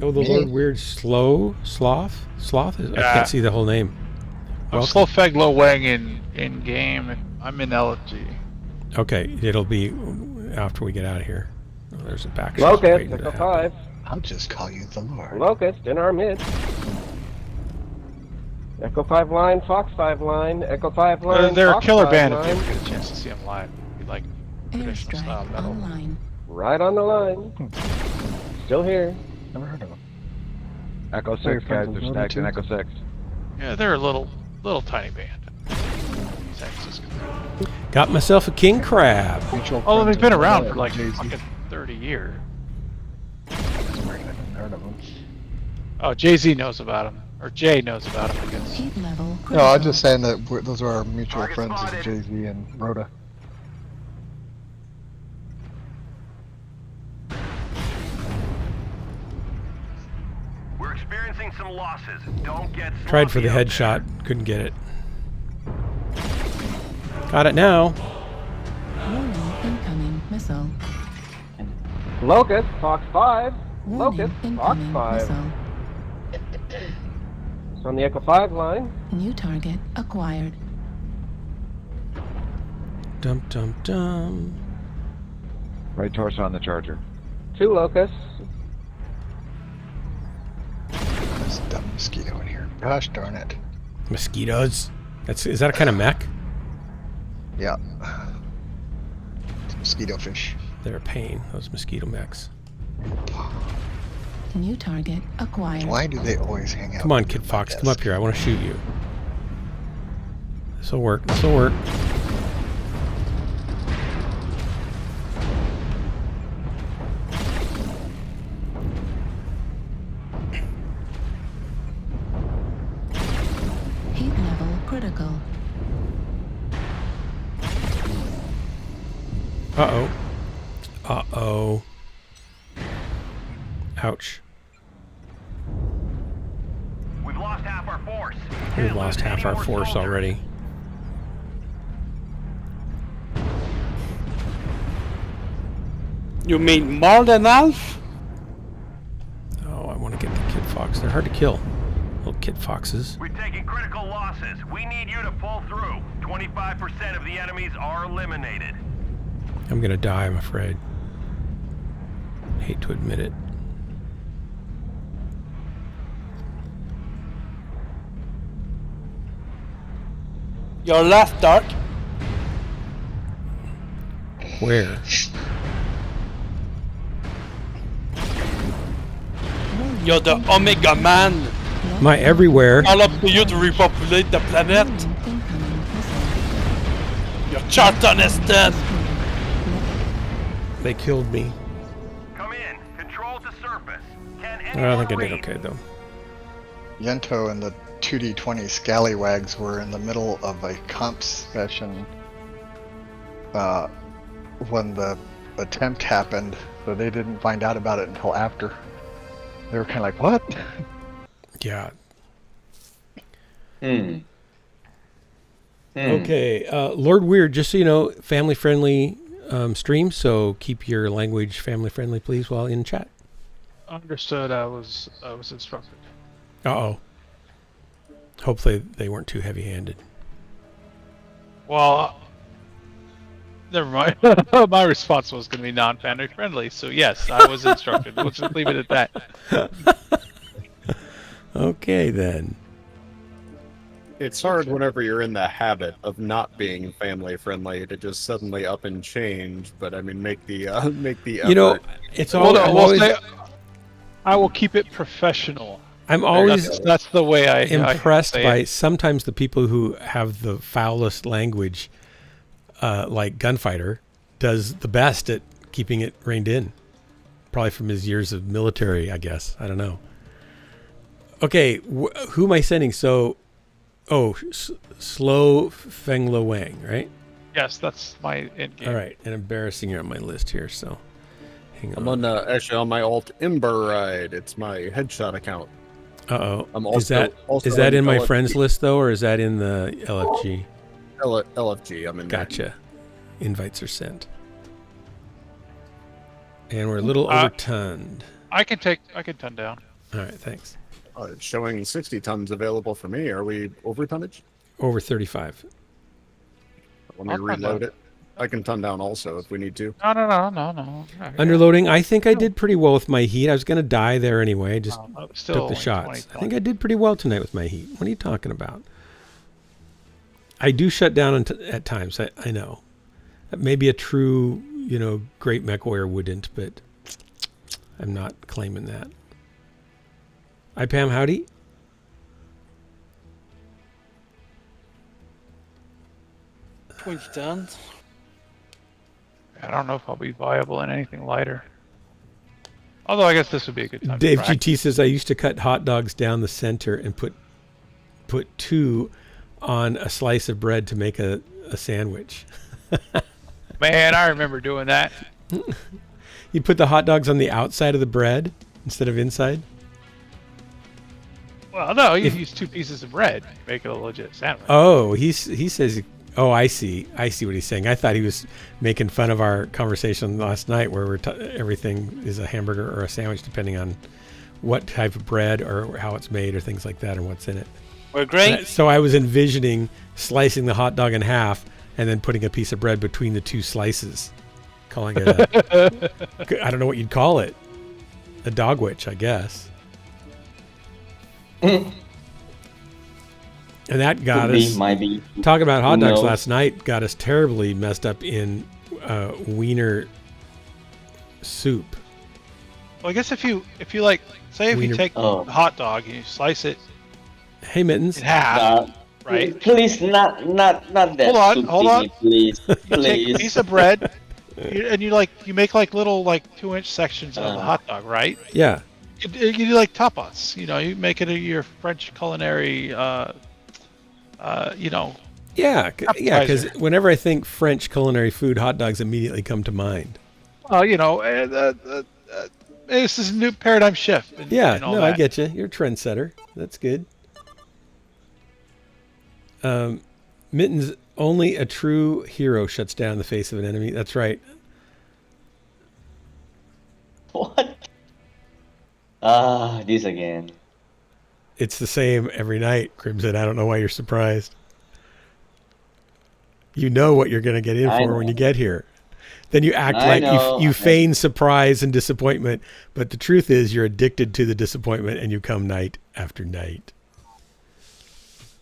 Oh, the Lord Weird Sloth? I can't see the whole name. I'm Slow Feg Low Wang in game. I'm in LG. Okay, it'll be after we get out of here. Oh, there's a back. Locust, Echo 5. I'll just call you the Lord. Locust, in our mid. Echo 5 line, Fox 5 line, Echo 5 line. They're Fox a killer 5 band line. if you ever get a chance to see them live. You like traditional style metal. Online. Right on the line. Still here. Never heard of them. Echo 6 guys are stacked in Echo 6. Yeah, they're a little tiny band. San Francisco. Got myself a king crab. Oh, they've been around for like fucking 30 years. Heard of them. Oh, Jay-Z knows about them. Or Jay knows about them, I guess. Heat level. No, I'm just saying that those are our mutual friends of Jay-Z and Rhoda. We're experiencing some losses. Don't get Tried for the headshot, couldn't get it. Got it now. Warning, incoming missile. Locust, Fox 5. Warning, Locust, Fox incoming 5. missile. It's on the Echo 5 line. New target acquired. Dum dum dum. Right torso on the charger. 2 locusts. There's a dumb mosquito in here. Gosh darn it. Mosquitoes? Is that a kind of mech? Yeah. It's mosquito fish. They're a pain, those mosquito mechs. New target acquired. Why do they always hang out? Come on, Kid Fox, come up here. I want to shoot you. This'll work. This'll work. Heat level critical. Uh-oh. Uh-oh. Ouch. We've lost half our force. We've lost half our force already. You mean more than half? Oh, I want to get the Kid Fox. They're hard to kill. Little Kid Foxes. We're taking critical losses. We need you to pull through. 25% of the enemies are eliminated. I'm gonna die, I'm afraid. Hate to admit it. Your last dark. Where? You're the Omega Man. Am I everywhere? All up to you to repopulate the planet. You're Charltonistan. They killed me. Come in. Control to surface. Can I think I did okay, though. Yento and the 2D20 scallywags were in the middle of a comp session when the attempt happened, so they didn't find out about it until after. They were kind of like, what? Yeah. Okay, Lord Weird, just so you know, family-friendly stream, so keep your language family-friendly, please, while in chat. Understood. I was instructed. Uh-oh. Hopefully they weren't too heavy-handed. Well, never mind. My response was going to be non-family friendly, so yes, I was instructed. We'll just leave it at that. Okay, then. It's hard whenever you're in the habit of not being family friendly to just suddenly up and change. But I mean, make the effort. You know, it's all. I will keep it professional. I'm always that's the way I impressed I by it. Sometimes the people who have the foulest language, like Gunfighter, does the best at keeping it reined in. Probably from his years of military, I guess. I don't know. Okay, who am I sending? So, Slow Feng Lo Wang, right? Yes, that's my end game. All right, and embarrassing, you're on my list here, so hang on. I'm on actually on my alt Ember Ride. It's my headshot account. Uh-oh. I'm also, is that in my LFG. friends list, though, or is that in the LFG? LFG, I'm in Gotcha. Invites are sent. And we're a little overtonned. I can ton down. All right, thanks. It's showing 60 tons available for me. Are we over tonnage? Over 35. Let me reload it. I can ton down also if we need to. No. Underloading. I think I did pretty well with my heat. I was going to die there anyway. I just took the shots. I think I did pretty well tonight with my heat. What are you talking about? I do shut down at times. I know. Maybe a true, great mech warrior wouldn't, but I'm not claiming that. Hi, Pam. Howdy. Done. I don't know if I'll be viable in anything lighter. Although I guess this would be a good time. Dave GT says I used to cut hot dogs down the center and put two on a slice of bread to make a sandwich. Man, I remember doing that. You put the hot dogs on the outside of the bread instead of inside? Well, no, you use 2 pieces of bread. Make it a legit sandwich. Oh, he says... Oh, I see what he's saying. I thought he was making fun of our conversation last night where everything is a hamburger or a sandwich depending on what type of bread or how it's made or things like that and what's in it. We're great. So I was envisioning slicing the hot dog in half and then putting a piece of bread between the 2 slices. Calling it I don't know what you'd call it. A dogwich, I guess. And that got us, talking about hot dogs last night, got us terribly messed up in wiener soup. Well, I guess if you like, say if you take a hot dog and you slice it Hey, Mittens. in half, right? Please, not that. Hold on. Please. You take a piece of bread and you make little 2-inch sections of the hot dog, right? Yeah. You do like tapas. You make it your French culinary. Yeah, because whenever I think French culinary food, hot dogs immediately come to mind. Well, this is a new paradigm shift. I get you. You're a trendsetter. That's good. Mittens, only a true hero shuts down the face of an enemy. That's right. What? This again. It's the same every night, Crimson. I don't know why you're surprised. You know what you're going to get in for when you get here. Then you act like you feign surprise and disappointment, but the truth is you're addicted to the disappointment and you come night after night.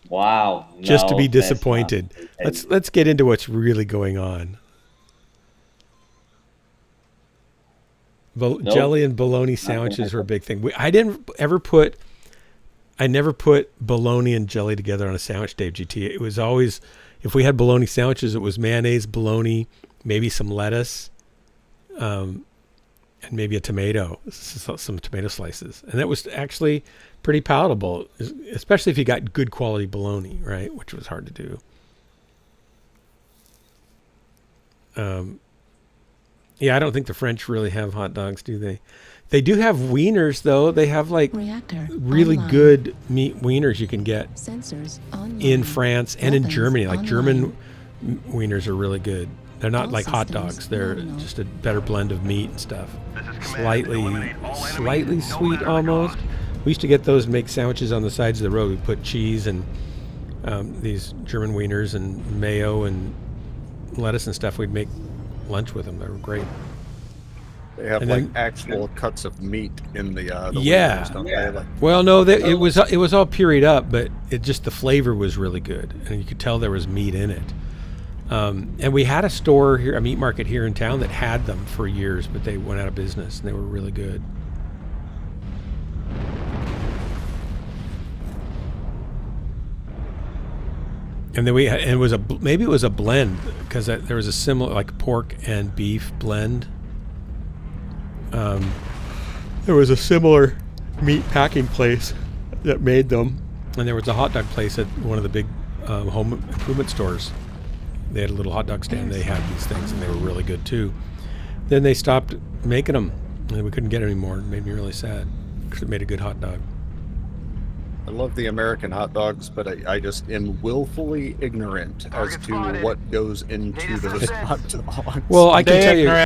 Wow. Just to be disappointed. Let's get into what's really going on. Jelly and bologna sandwiches were a big thing. I never put bologna and jelly together on a sandwich, Dave GT. It was always, if we had bologna sandwiches, it was mayonnaise, bologna, maybe some lettuce, and maybe a tomato, some tomato slices. And that was actually pretty palatable, especially if you got good quality bologna, right? Which was hard to do. Yeah, I don't think the French really have hot dogs, do they? They do have wieners, though. They have like really good meat wieners you can get in France and in Germany. Like German wieners are really good. They're not like hot dogs. They're just a better blend of meat and stuff. Slightly sweet almost. We used to get those and make sandwiches on the sides of the road. We put cheese and these German wieners and mayo and lettuce and stuff. We'd make lunch with them. They were great. They have and like actual cuts of meat in the yeah. Wieners, don't they? Like, well, no, it was all pureed up, but it just the flavor was really good, and you could tell there was meat in it. And we had a store here, a meat market here in town that had them for years, but they went out of business, and they were really good. And then maybe it was a blend because there was a similar like pork and beef blend. There was a similar meat packing place that made them, and there was a hot dog place at one of the big home improvement stores. They had a little hot dog stand. They had these things, and they were really good too. Then they stopped making them, and we couldn't get any more. It made me really sad because it made a good hot dog. I love the American hot dogs, but I just am willfully ignorant as to what goes into those hot dogs. Well, I can tell you.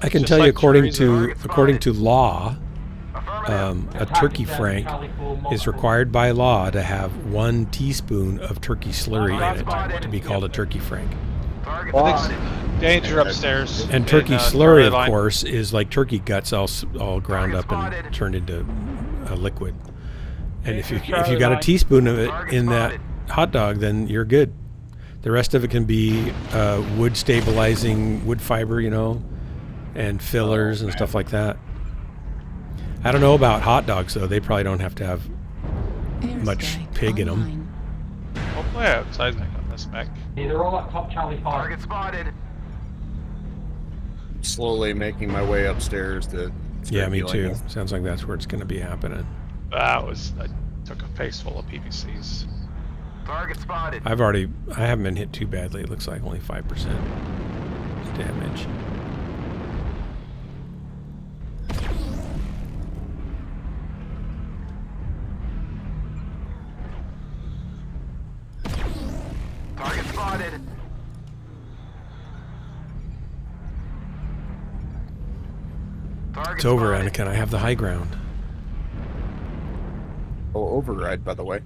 I can tell you, according to law, a turkey frank is required by law to have 1 teaspoon of turkey slurry in it to be called a turkey frank. Danger upstairs. And turkey slurry, of course, is like turkey guts all ground up and turned into a liquid. And if you got a teaspoon of it in that hot dog, then you're good. The rest of it can be wood stabilizing wood fiber, and fillers and stuff like that. I don't know about hot dogs, though. They probably don't have to have much pig in them. We'll play outside on this mech. They're all up top, Charlie 5. Target spotted. Slowly making my way upstairs to... Yeah, me too. Sounds like that's where it's going to be happening. I took a face full of PVCs. Target spotted. I haven't been hit too badly. It looks like only 5% damage. Target spotted. It's over, Anakin. I have the high ground. Oh, override, by the way.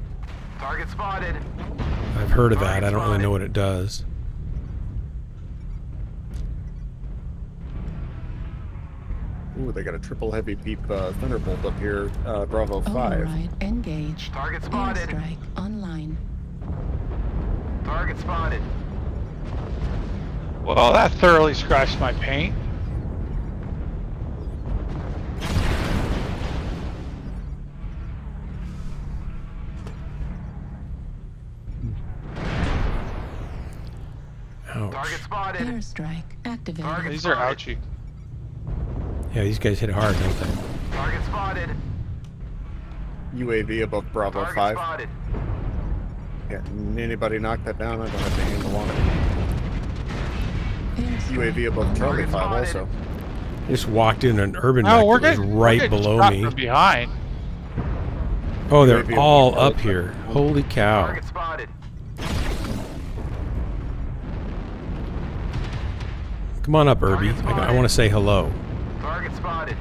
Target spotted. I've heard of that. I don't really know what it does. Ooh, they got a triple heavy peep Thunderbolt up here. Bravo 5. Override engaged. Target spotted. Airstrike online. Target spotted. Well, that thoroughly scratched my paint. Ouch. Target spotted. Airstrike activated. These are ouchie. Yeah, these guys hit hard, don't they? Target spotted. UAV above Bravo Target 5. spotted. Yeah, anybody knock that down? I don't have to handle on it. UAV above Charlie 5 also. I just walked in an urban mech that was right below me. From behind. Oh, they're all up here. Holy cow. Target spotted. Come on up, Irby. I want to say hello. Target spotted.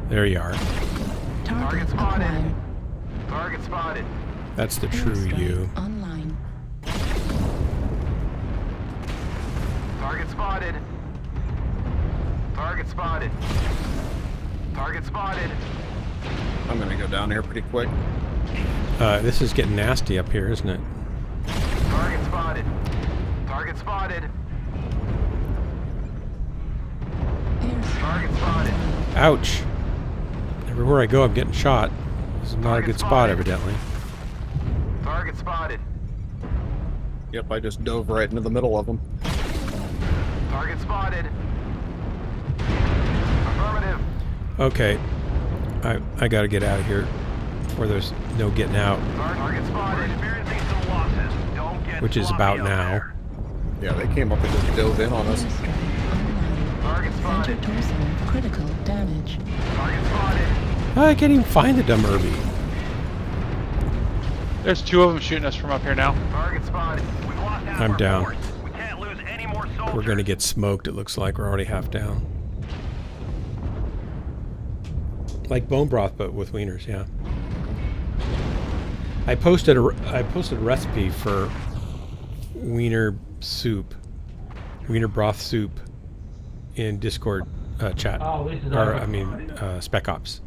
There you are. Target spotted. Target spotted. That's the true you. Online. Target spotted. Target spotted. Target spotted. I'm gonna go down here pretty quick. This is getting nasty up here, isn't it? Target spotted. Target spotted. Target spotted. Ouch. Everywhere I go, I'm getting shot. This is not a good spot, evidently. Target spotted. Yep, I just dove right into the middle of them. Target spotted. Affirmative. Okay. I gotta get out of here before there's no getting out. Target spotted. Experiencing some losses. Don't get Which is about now. Yeah, they came up and just dove in on us. Center dorsal critical damage. I can't even find the dumb Irby. There's 2 of them shooting us from up here now. I'm down. We're gonna get smoked. It looks like we're already half down. Like bone broth, but with wieners. Yeah. I posted a recipe for wiener soup, wiener broth soup, in Discord chat. Spec Ops.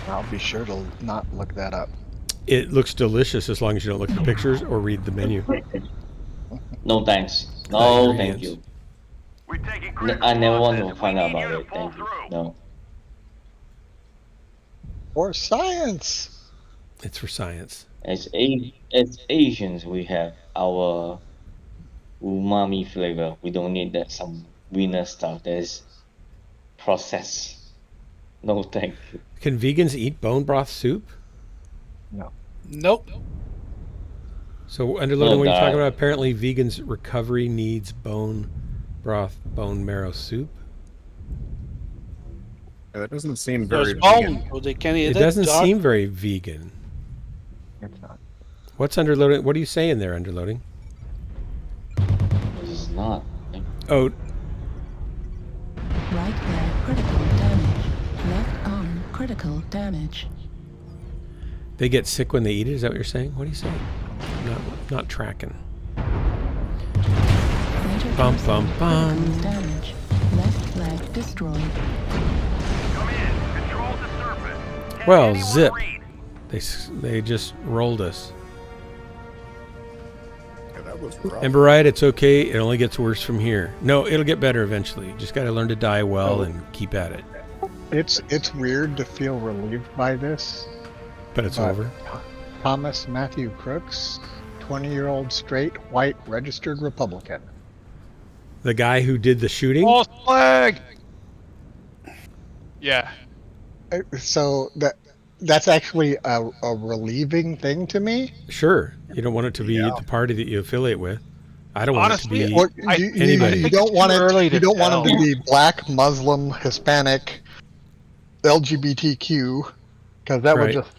I'll be sure to not look that up. It looks delicious as long as you don't look at the pictures or read the menu. No thanks. No, thank you. I never want to find out about it. Thank you. No. For science. It's for science. As Asians, we have our umami flavor. We don't need that some wiener stuff that is processed. No, thank you. Can vegans eat bone broth soup? No. Nope. So, Underloading, what are you talking about? Apparently, vegans' recovery needs bone broth, bone marrow soup. Yeah, that doesn't seem very There's vegan. bone, so they can eat It doesn't seem very vegan. It's not. What's Underloading? What are you saying there, Underloading? This is not. Oh. Right leg critical damage. Left arm critical damage. They get sick when they eat it? Is that what you're saying? What are you saying? Not tracking. Bum, bum, bum. Damage. Left leg destroyed. Well, zip. They just rolled us. Yeah, that was rough. Ember Riot, it's okay. It only gets worse from here. No, it'll get better eventually. You just got to learn to die well and keep at it. It's weird to feel relieved by this. But it's over. Thomas Matthew Crooks, 20-year-old straight, white, registered Republican. The guy who did the shooting? False flag! Yeah. So that's actually a relieving thing to me. Sure. You don't want it to be the party that you affiliate with. I don't want it to be anybody. You don't want it. You don't want him to be black, Muslim, Hispanic, LGBTQ, because that would just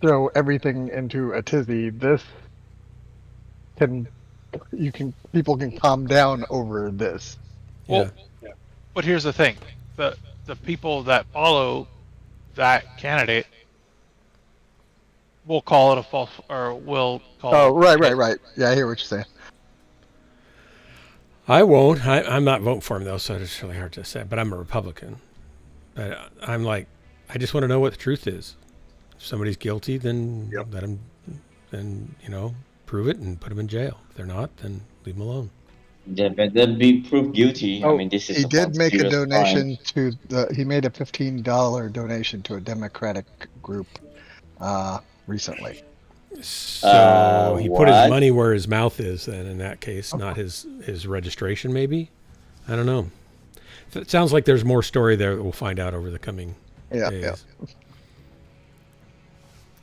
throw everything into a tizzy. This people can calm down over this. Well, but here's the thing: the people that follow that candidate will call it a false, or will call. Oh, right. Yeah, I hear what you're saying. I won't. I'm not voting for him though, so it's really hard to say. But I'm a Republican. But I'm like, I just want to know what the truth is. If somebody's guilty, then let them, then prove it and put them in jail. If they're not, then leave them alone. They better be proved guilty. I mean, this is. He did make a donation to he made a $15 donation to a Democratic group recently. So he put his money where his mouth is. Then in that case, not his registration. Maybe, I don't know. It sounds like there's more story there that we'll find out over the coming days. Yeah.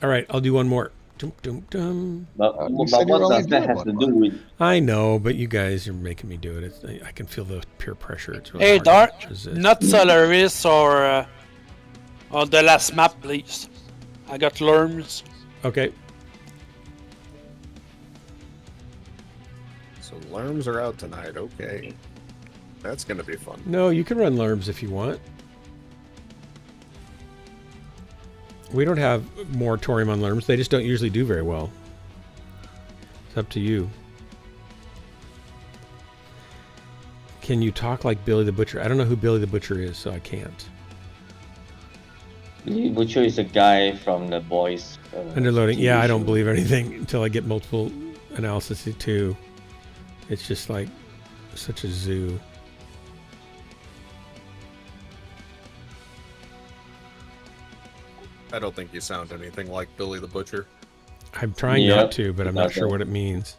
All right, I'll do one more. But what does that have to do with? I know, but you guys are making me do it. I can feel the peer pressure. It's really hey, hard Dark, to resist. not Solaris or the last map, please. I got Lerms. Okay. So Lerms are out tonight. Okay. That's going to be fun. No, you can run Lerms if you want. We don't have moratorium on Lerms. They just don't usually do very well. It's up to you. Can you talk like Billy the Butcher? I don't know who Billy the Butcher is, so I can't. Billy the Butcher is a guy from the Boys. Underloading. Yeah, I don't believe anything until I get multiple analysis too. It's just like such a zoo. I don't think you sound anything like Billy the Butcher. I'm trying not to, but I'm not sure what it means.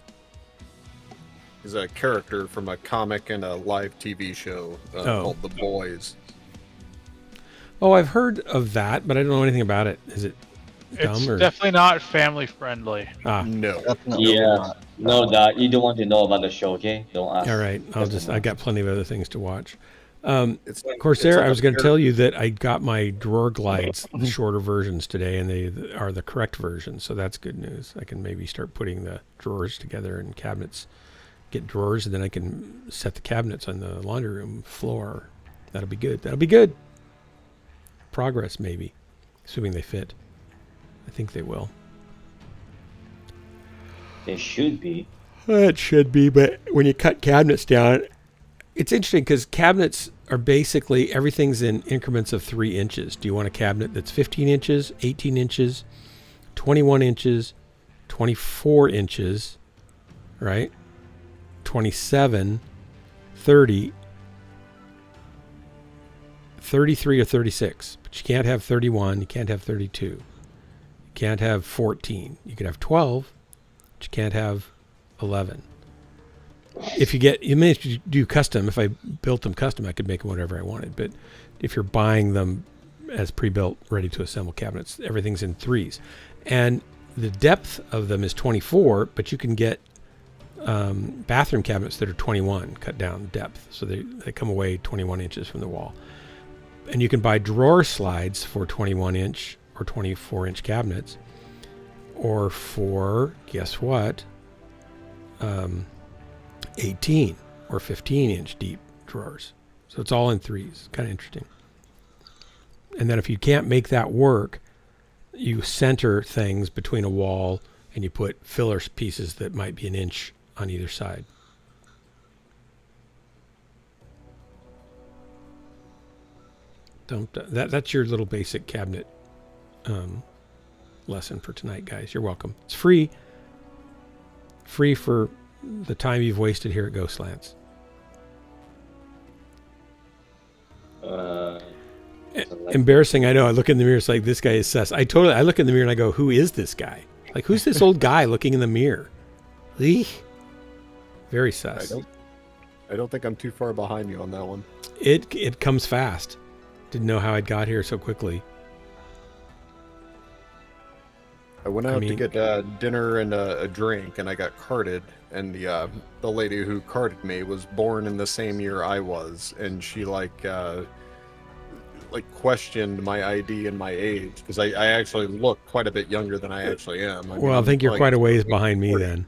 He's a character from a comic and a live TV show called The Boys. Oh, I've heard of that, but I don't know anything about it. Is it dumb? It's or? Definitely not family friendly. No. Yeah. No, Doc, you don't want to know about the show, okay? Don't ask. All right. I got plenty of other things to watch. Corsair, I was going to tell you that I got my drawer glides, the shorter versions today, and they are the correct versions, so that's good news. I can maybe start putting the drawers together and cabinets, get drawers, and then I can set the cabinets on the laundry room floor. That'll be good. That'll be good. Progress, maybe, assuming they fit. I think they will. They should be. It should be, but when you cut cabinets down, it's interesting because cabinets are basically, everything's in increments of 3 inches. Do you want a cabinet that's 15 inches, 18 inches, 21 inches, 24 inches, right? 27, 30, 33 or 36. But you can't have 31, you can't have 32. You can't have 14. You could have 12, but you can't have 11. If you get, you may do custom. If I built them custom, I could make them whatever I wanted. But if you're buying them as pre-built, ready to assemble cabinets, everything's in 3s. And the depth of them is 24, but you can get bathroom cabinets that are 21, cut down depth. So they come away 21 inches from the wall. And you can buy drawer slides for 21 inch or 24 inch cabinets, or for, guess what? 18 or 15 inch deep drawers. So it's all in 3s. Kind of interesting. And then if you can't make that work, you center things between a wall and you put filler pieces that might be an inch on either side. That's your little basic cabinet lesson for tonight, guys. You're welcome. It's free. Free for the time you've wasted here at Ghostlands. Embarrassing, I know. I look in the mirror, it's like, this guy is sus. I look in the mirror and I go, who is this guy? Like, who's this old guy looking in the mirror? Eek. Very sus. I don't think I'm too far behind you on that one. It comes fast. Didn't know how I'd got here so quickly. I went out to get dinner and a drink, and I got carted. And the lady who carted me was born in the same year I was, and she questioned my ID and my age because I actually look quite a bit younger than I actually am. I think you're quite a ways behind me 40. Then.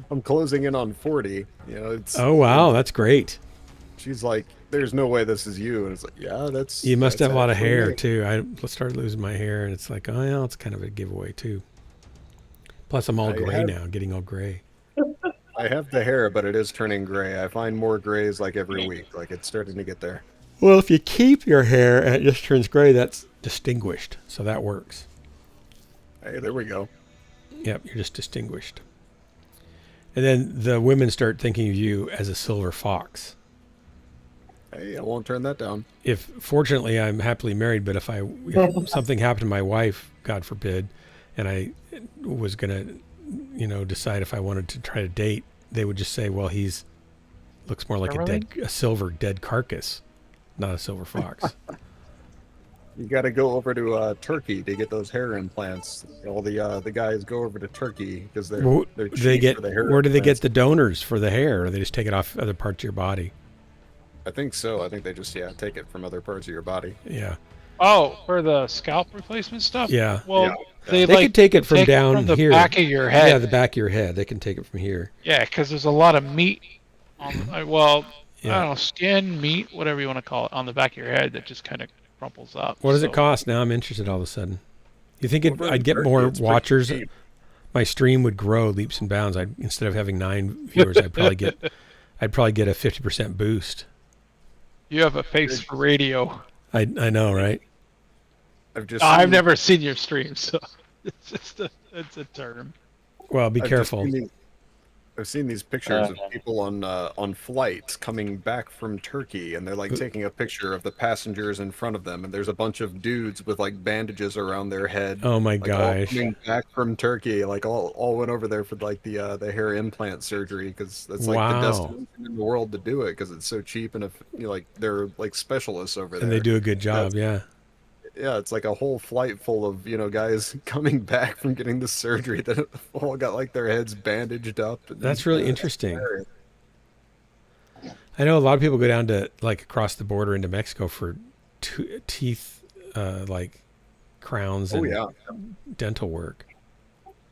I'm closing in on 40. You know, it's. Oh wow, that's great. She's like, "There's no way this is you," and it's like, "Yeah, that's." You must have a lot of hair too. I started losing my hair, and it's like, oh yeah, it's kind of a giveaway too. Plus, I'm all gray now, getting all gray. I have the hair, but it is turning gray. I find more grays like every week. Like it's starting to get there. Well, if you keep your hair and it just turns gray, that's distinguished. So that works. Hey, there we go. Yep, you're just distinguished. And then the women start thinking of you as a silver fox. Hey, I won't turn that down. Fortunately, I'm happily married, but if something happened to my wife, God forbid, and I was going to, decide if I wanted to try to date, they would just say, well, looks more like a silver dead carcass, not a silver fox. You got to go over to Turkey to get those hair implants. All the guys go over to Turkey because they're cheap for the hair. Where do they get the donors for the hair? Or they just take it off other parts of your body? I think so. I think they just take it from other parts of your body. Yeah. Oh, for the scalp replacement stuff? Yeah. Well, they can take it from down from the here. Back of your head. Yeah, the back of your head. They can take it from here. Yeah, because there's a lot of meat on. I don't know, skin, meat, whatever you want to call it, on the back of your head that just kind of crumples up. What does it cost? Now I'm interested all of a sudden. You think I'd get more watchers? My stream would grow leaps and bounds. Instead of having 9 viewers, I'd probably get a 50% boost. You have a face for radio. I know, right? I've never seen your stream, so it's a term. Well, be careful. I've seen these pictures of people on flights coming back from Turkey, and they're like taking a picture of the passengers in front of them, and there's a bunch of dudes with like bandages around their head. Oh my gosh! All coming back from Turkey, like all went over there for like the hair implant surgery because that's like the destination in the world to do it because it's so cheap and they're like specialists over there. And they do a good job, yeah. Yeah, it's like a whole flight full of, guys coming back from getting the surgery that all got like their heads bandaged up. That's really interesting. I know a lot of people go down to like across the border into Mexico for teeth, like crowns and dental work.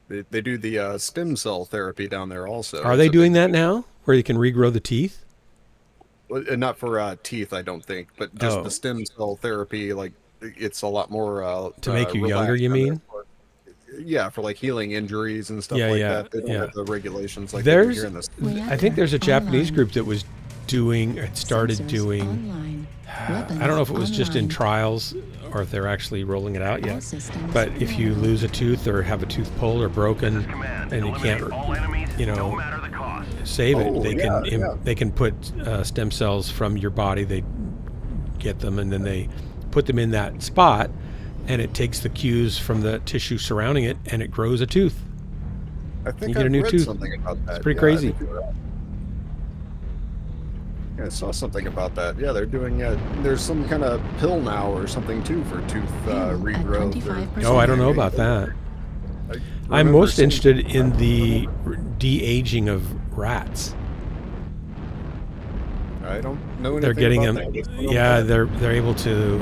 They do the stem cell therapy down there also. Are they doing that now, where you can regrow the teeth? Well, not for teeth, I don't think, but just the stem cell therapy. Like it's a lot more to make you younger. You mean? Yeah, for like healing injuries and stuff that. They don't have the regulations like there's. Here in this. I think there's a Japanese group that was doing. It started doing. I don't know if it was just in trials or if they're actually rolling it out yet. But if you lose a tooth or have a tooth pulled or broken, and you can't, save it, they can put stem cells from your body. They get them and then they put them in that spot, and it takes the cues from the tissue surrounding it, and it grows a tooth. I think you get a new tooth. Something about that. It's pretty crazy. I saw something about that. Yeah, they're doing. There's some kind of pill now or something too for tooth regrowth. I don't know about that. I'm most interested in the de-aging of rats. I don't know anything they're getting about them. That. Yeah, they're able to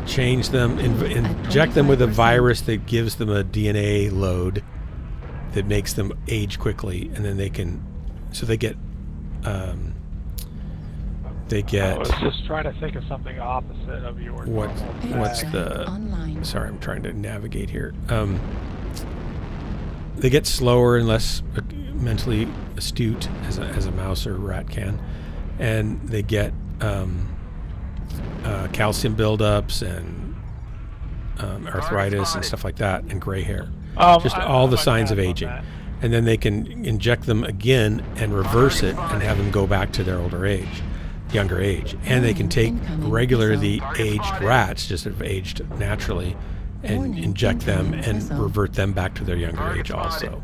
change them, inject them with a virus that gives them a DNA load that makes them age quickly, and then they can. So they get. I was just trying to think of something opposite of your. What's the? Sorry, I'm trying to navigate here. They get slower and less mentally astute as a mouse or rat can, and they get calcium buildups and arthritis and stuff like that, and gray hair. Just all the signs of aging. And then they can inject them again and reverse it and have them go back to their younger age. And they can take regularly aged rats, just have aged naturally, and inject them and revert them back to their younger age also.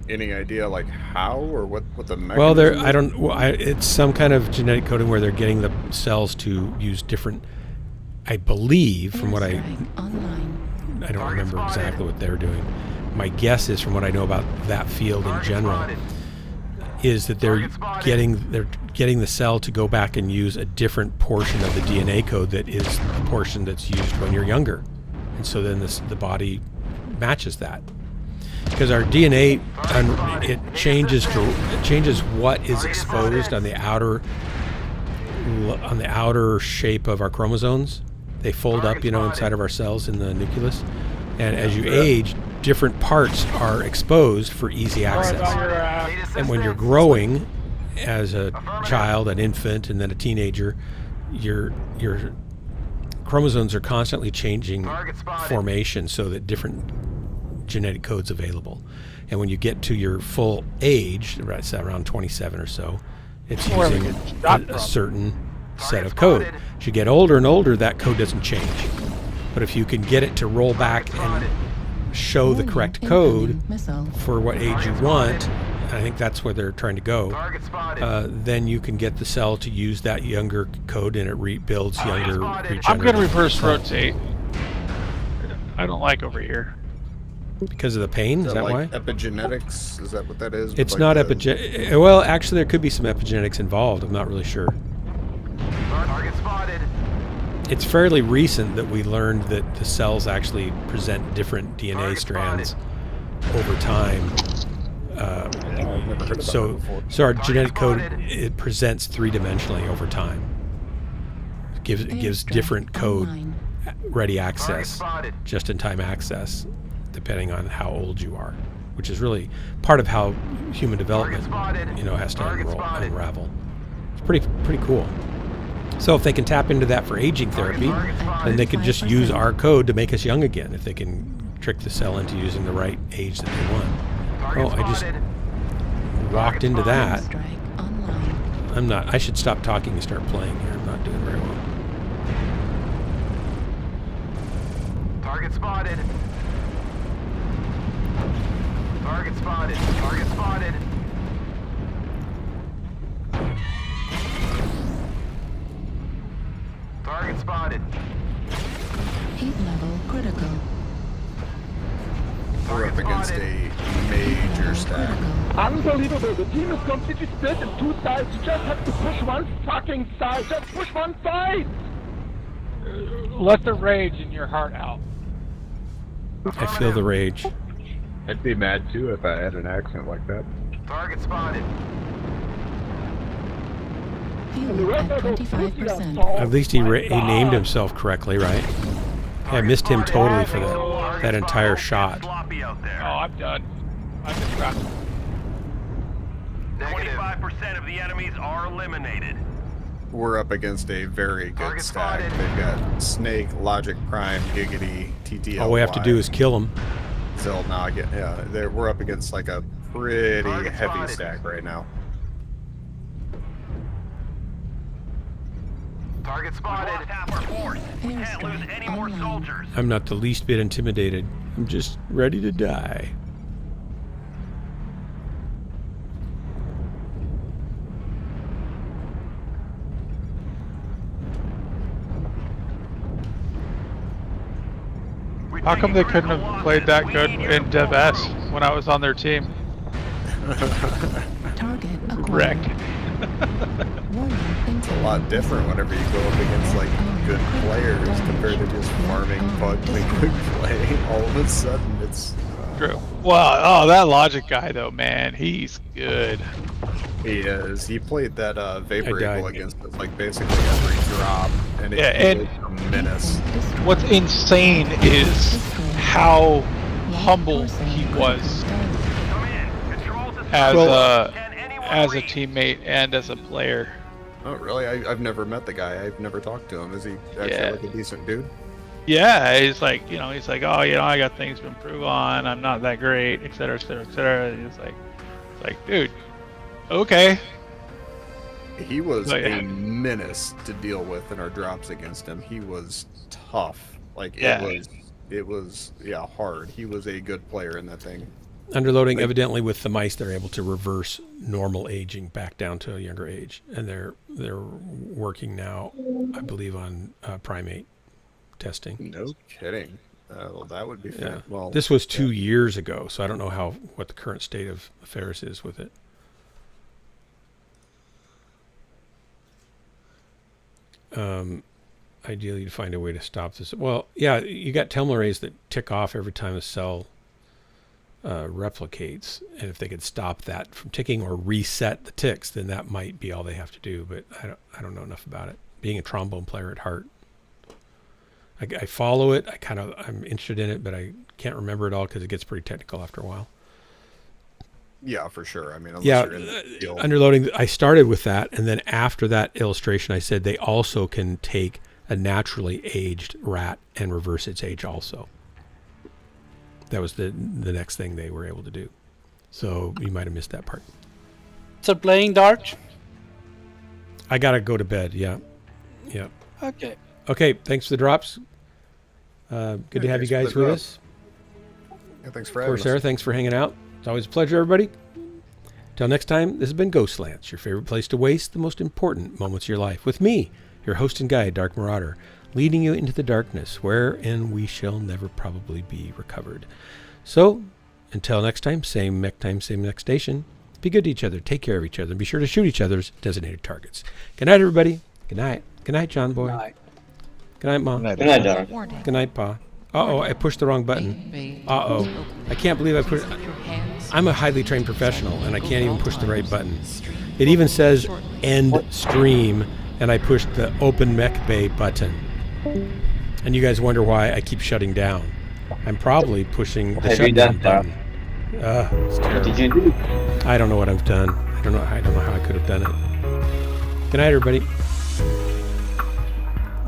Any idea like how or what the mechanism? Well, it's some kind of genetic coding where they're getting the cells to use different, I believe, from what I don't remember exactly what they're doing. My guess is, from what I know about that field in general, is that they're getting the cell to go back and use a different portion of the DNA code that is the portion that's used when you're younger, and so then the body matches that. Because our DNA, it changes what is exposed on the outer shape of our chromosomes. They fold up, inside of our cells in the nucleus, and as you age, different parts are exposed for easy access. And when you're growing as a child, an infant, and then a teenager, your chromosomes are constantly changing formation so that different genetic codes available. And when you get to your full age, right, around 27 or so, it's using a certain set of code. As you get older and older, that code doesn't change. But if you can get it to roll back and show the correct code for what age you want, and I think that's where they're trying to go, then you can get the cell to use that younger code, and it rebuilds younger regenerative. I'm going to reverse rotate. I don't like over here. Because of the pain? Is that why? Epigenetics? Is that what that is? It's not epigenetics. Well, actually, there could be some epigenetics involved. I'm not really sure. Target spotted. It's fairly recent that we learned that the cells actually present different DNA strands over time. So our genetic code, it presents three-dimensionally over time. It gives different code ready access, just-in-time access, depending on how old you are, which is really part of how human development, has to unravel. It's pretty cool. So if they can tap into that for aging therapy, then they can just use our code to make us young again, if they can trick the cell into using the right age that they want. Oh, I just walked into that. I should stop talking and start playing here. I'm not doing very well. Target spotted. Target spotted. Target spotted. Target spotted. Heat level critical. We're up against a major stack. Unbelievable. The team is completely split in two sides. You just have to push one fucking side. Just push one side. Let the rage in your heart out. I feel the rage. I'd be mad too if I had an accent like that. Target spotted. Fuel at 25%. At least he named himself correctly, right? Yeah, I missed him totally for that entire shot. Oh, I'm done. I'm distracted. 25% of the enemies are eliminated. We're up against a very good stack. They've got Snake, Logic Prime, Giggity, TTL. All we have to do is kill him. Zilnogget. Yeah, we're up against like a pretty heavy stack right now. Target spotted. Half our force. We can't lose any more soldiers. I'm not the least bit intimidated. I'm just ready to die. How come they couldn't have played that good in Dev S when I was on their team? Target wrecked. It's a lot different whenever you go up against like good players compared to just farming bugs and quick play. All of a sudden, it's true. Well, that Logic guy though, man, he's good. He is. He played that Vapor Eagle against us, like basically every drop, and it was a menace. What's insane is how humble he was as a teammate and as a player. Oh, really? I've never met the guy. I've never talked to him. Is he actually like a decent dude? Yeah, he's like, he's like, oh, I got things to improve on. I'm not that great, et cetera, et cetera, et cetera. And it's like, dude, okay. He was a menace to deal with in our drops against him. He was tough. Like it was hard. He was a good player in that thing. Underloading, evidently with the mice, they're able to reverse normal aging back down to a younger age, and they're working now, I believe, on primate testing. No kidding. Well, that would be fun. Well, this was 2 years ago, so I don't know what the current state of affairs is with it. Ideally, you'd find a way to stop this. Well, yeah, you got telomerase that tick off every time a cell replicates, and if they could stop that from ticking or reset the ticks, then that might be all they have to do. But I don't know enough about it. Being a trombone player at heart, I follow it. I'm interested in it, but I can't remember it all because it gets pretty technical after a while. Yeah, for sure. I mean, you're in the field. Underloading. I started with that, and then after that illustration, I said they also can take a naturally aged rat and reverse its age also. That was the next thing they were able to do. So you might have missed that part. So playing darts? I gotta go to bed. Yeah. Okay. Okay. Thanks for the drops. Good to have you guys with us. Yeah, thanks for having us. Sarah, thanks for hanging out. It's always a pleasure, everybody. Till next time, this has been Ghostlands, your favorite place to waste the most important moments of your life. With me, your host and guide, Dark Marauder, leading you into the darkness, wherein we shall never probably be recovered. So, until next time, same mech time, same next station. Be good to each other, take care of each other, and be sure to shoot each other's designated targets. Good night, everybody. Good night. Good night, John Boy. Good night. Good night, Mom. Good night, John. Good night, Pa. Uh-oh, I pushed the wrong button. Uh-oh. I can't believe I pushed... I'm a highly trained professional, and I can't even push the right button. It even says end stream, and I pushed the open mech bay button. And you guys wonder why I keep shutting down. I'm probably pushing the shutdown button. It's terrible. What did you do? I don't know what I've done. I don't know how I could have done it. Good night, everybody.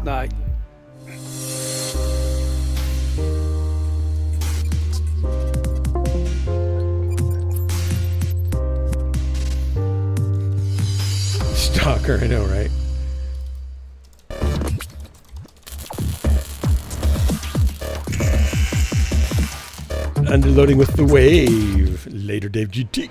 Night. Stalker, I know, right? Underloading with the wave. Later, Dave GT.